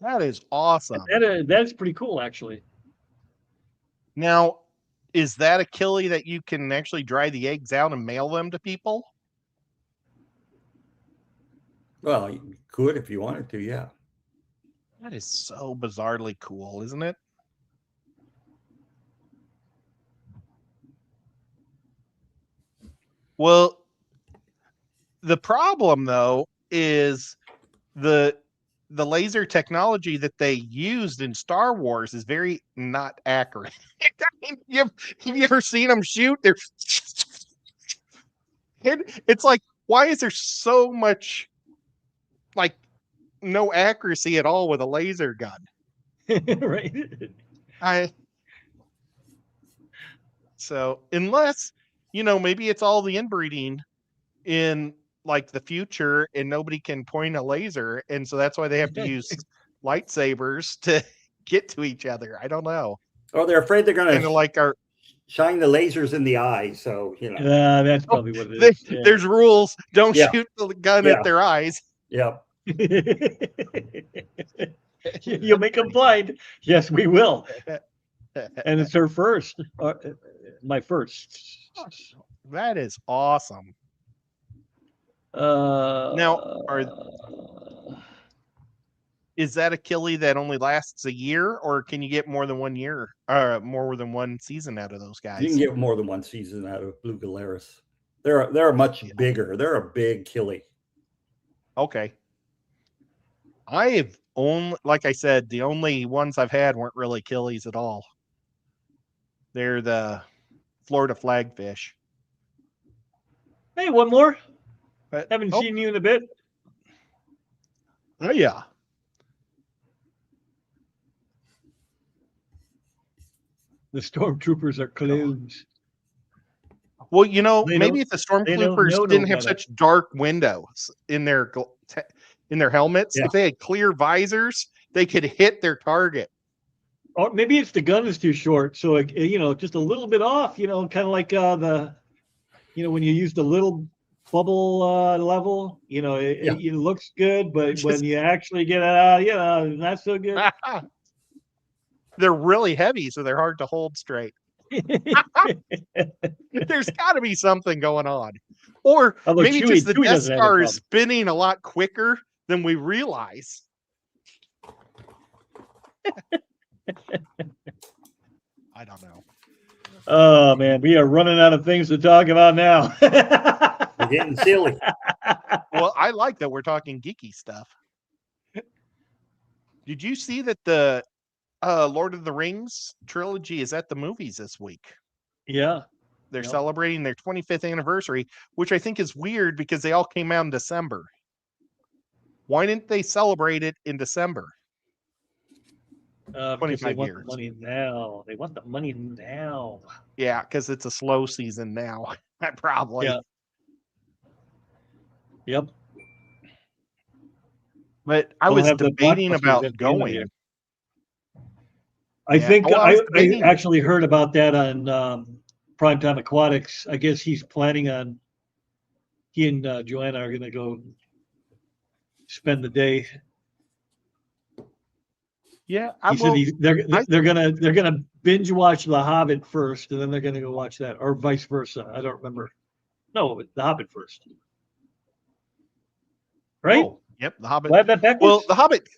That is awesome. That's pretty cool, actually. Now, is that a killie that you can actually dry the eggs out and mail them to people? Well, you could if you wanted to, yeah. That is so bizarrely cool, isn't it? Well, the problem though is the laser technology that they used in Star Wars is very not accurate. I mean, have you ever seen them shoot? It's like, why is there so much like no accuracy at all with a laser gun? Right. So unless, maybe it's all the inbreeding in like the future and nobody can point a laser, and so that's why they have to use lightsabers to get to each other. I don't know. Or they're afraid they're going Kind to of like our shine the lasers in the eye. So, you know. That's probably what it is. Yeah. there's rules. Don't Yeah. shoot the gun Yeah. at their eyes. Yeah. You'll make them blind. Yes, we will. And it's her first. My first. That is awesome. Now, Is that a killie that only lasts a year, or can you get more than 1 year, more than one season out of those guys? You can get more than one season out of Blue Galaris. They're much bigger. They're a big killie. Okay. I have only, like I said, the only ones I've had weren't really killies at all. They're the Florida flagfish. hey, one more. But, Haven't seen you in a bit. Oh yeah. The stormtroopers are clones. Well, They maybe don't- if the they don't stormtroopers know didn't no have better. such dark windows in their helmets, Yeah. if they had clear visors, they could hit their target. Or maybe it's the gun is too short, so just a little bit off. Kind of like when you use the little bubble level. It looks good, but when you actually get it out, not so good. They're really heavy, so they're hard to hold straight. There's got to be something going on, or Although maybe Chewie- just the Chewie Death doesn't have that Star is problem. spinning a lot quicker than we realize. I don't know. Oh man, we are running out of things to talk about now. We're getting silly. Well, I like that we're talking geeky stuff. Did you see that the Lord of the Rings trilogy is at the movies this week? Yeah. They're Yep. celebrating their 25th anniversary, which I think is weird because they all came out in December. Why didn't they celebrate it in December? Because 25 they want years. the money now. They want the money now. Yeah, because it's a slow season now. Probably. Yeah. Yep. But I We'll was have the debating blockbusters about at the end of the going. year. I Yeah. think Well, I was I debating- actually heard about that on Primetime Aquatics. I guess he's planning on. He and Joanna are going to go spend the day. Yeah, He said I they're gonna binge watch The Hobbit first, and then they're gonna go watch that, or vice versa. I don't remember. No, The Hobbit first, right? oh, yep, The Hobbit. Why that Well, backwards? The Hobbit.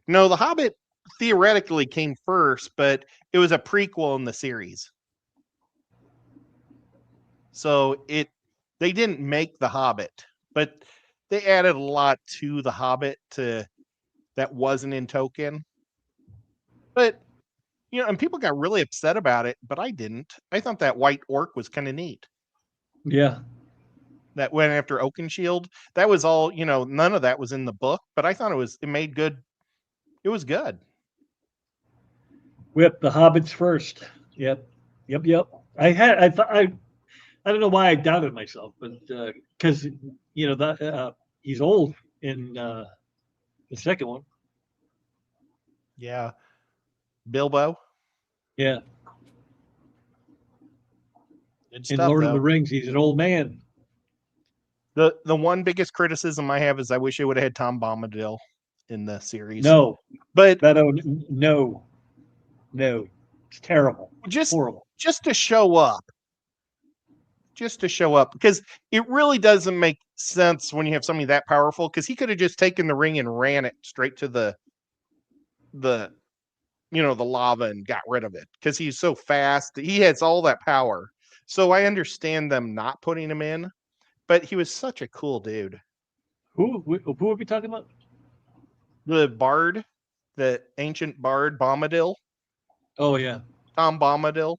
No, The Hobbit theoretically came first, but it was a prequel in the series. So they didn't make The Hobbit, but they added a lot to The Hobbit that wasn't in Tolkien. But and people got really upset about it, but I didn't. I thought that white orc was kind of neat. Yeah. That went after Oakenshield. That was all, none of that was in the book, but I thought it made good. It was good. Whip The Hobbits first. Yep. I thought I don't know why I doubted myself, but because he's old in the second one. Yeah. Bilbo. Yeah. Good In stuff, Lord of though. the Rings, he's an old man. The one biggest criticism I have is I wish they would have had Tom Bombadil in the series. No, But no, it's terrible. just Horrible. just to show up. Because it really doesn't make sense when you have somebody that powerful, because he could have just taken the ring and ran it straight to the the lava and got rid of it, because he's so fast. He has all that power. So I understand them not putting him in, but he was such a cool dude. Who are we talking about? The bard, the ancient bard Bombadil, Oh yeah. Tom Bombadil.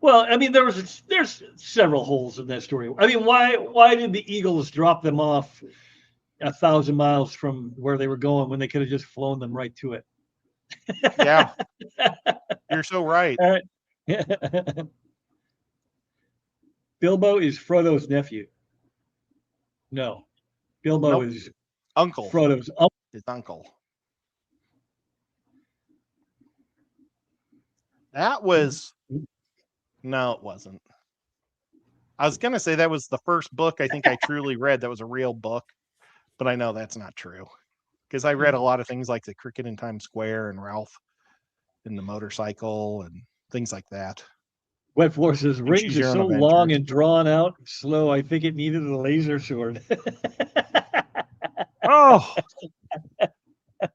Well, I mean, there's several holes in that story. I mean, why did the Eagles drop them off 1,000 miles from where they were going when they could have just flown them right to it? Yeah, you're so right. Bilbo is Frodo's nephew. No, Bilbo Nope. is Uncle. Frodo's uncle. His uncle. That was no, it wasn't. I was gonna say that was the first book I think I truly read that was a real book, but I know that's not true, because I read a lot of things like The Cricket in Times Square and Ralph and the Motorcycle and things like that. Wet Floor says And Rings Choose is Your Own so Adventure. long and drawn out, slow. I think it needed a laser sword. Oh,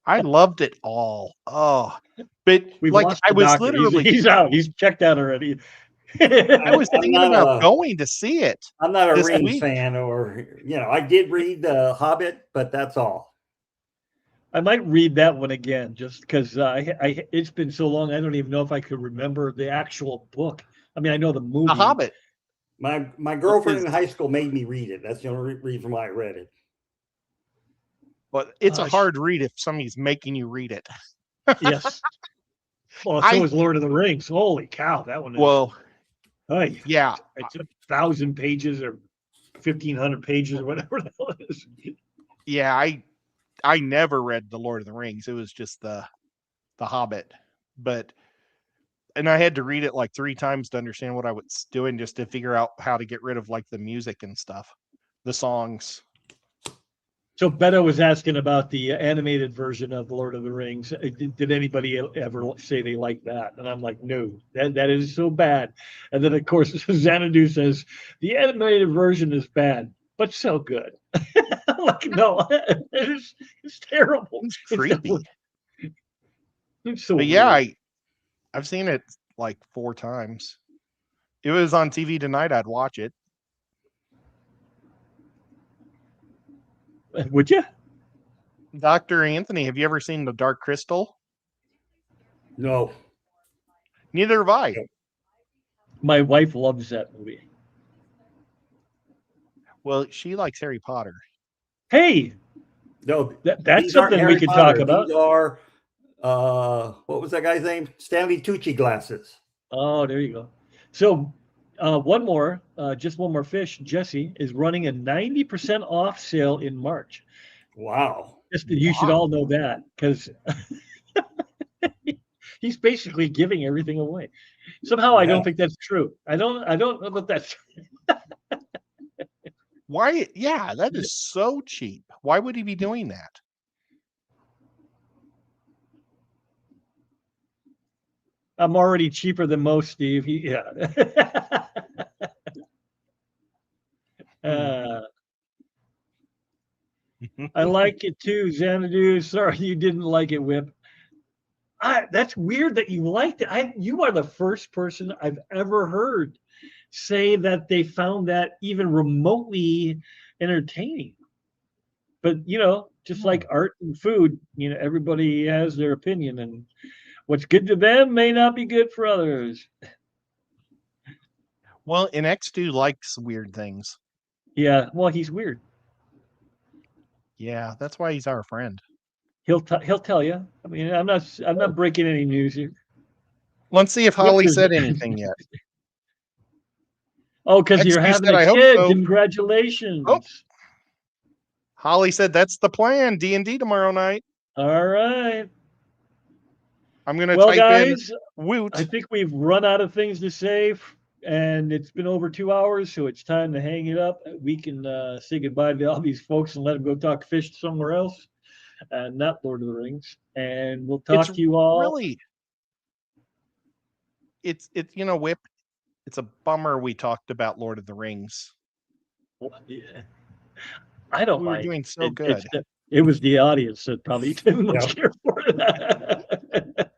I loved it all. Oh, but We've like lost I the was doctor. literally, He's out. He's checked out already. I was I'm thinking not about going to see it. I'm not a this Rings week. fan, or I did read The Hobbit, but that's all. I might read that one again just because it's been so long. I don't even know if I could remember the actual book. I mean, I know the movie. The Hobbit. My girlfriend in high school made me read it. That's the only reason why I read it. But it's a hard read if somebody's making you read it. Yes. Well, so is Lord of the Rings. Holy cow, that one is. Well, hey, yeah. It's 1,000 pages or 1,500 pages or whatever the hell it is. Yeah, I never read The Lord of the Rings. It was just the Hobbit. And I had to read it like 3 times to understand what I was doing, just to figure out how to get rid of like the music and stuff, the songs. So Beto was asking about the animated version of The Lord of the Rings. Did anybody ever say they like that? And I'm like, no, that is so bad. And then of course Xanadu says the animated version is bad, but so good. I'm like, no, it's terrible. It's creepy. It's so but yeah, weird. I've seen it like 4 times. If it was on TV tonight, I'd watch it. Would you? Dr. Anthony, have you ever seen The Dark Crystal? No. Neither have I. My wife loves that movie. Well, she likes Harry Potter. Hey, No, that's something we could talk about. These are what was that guy's name? Stanley Tucci glasses. Oh, there you go. So one more, just one more fish. Jesse is running a 90% off sale in March. Wow. You should all know that, because he's basically giving everything away. Somehow I don't think that's true. I don't know that that's true. Why? Yeah, that is so cheap. Why would he be doing that? I'm already cheaper than most, Steve. Yeah. I like it too, Xanadu. Sorry you didn't like it, Whip. That's weird that you liked it. You are the first person I've ever heard say that they found that even remotely entertaining. But just like art and food, everybody has their opinion, and what's good to them may not be good for others. Well, and X2 likes weird things. Yeah, well, he's weird. Yeah, that's why he's our friend. He'll tell you. I mean, I'm not breaking any news here. Let's see if Holly said anything yet. Oh, because you're X2 having said, a "I hope kid. so." Congratulations. Oh. Holly said that's the plan. D&D tomorrow night. All right. I'm gonna Well, type guys, in woot. I think we've run out of things to say, and it's been over 2 hours, so it's time to hang it up. We can say goodbye to all these folks and let them go talk fish somewhere else, and not Lord of the Rings. And we'll talk to you all. Really, it's Whip. It's a bummer we talked about Lord of the Rings. Yeah. I don't We were mind. doing so good. It was the audience that probably didn't much care for it.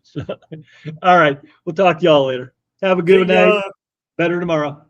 So, all right. We'll talk to y'all later. Have a good night. Better tomorrow.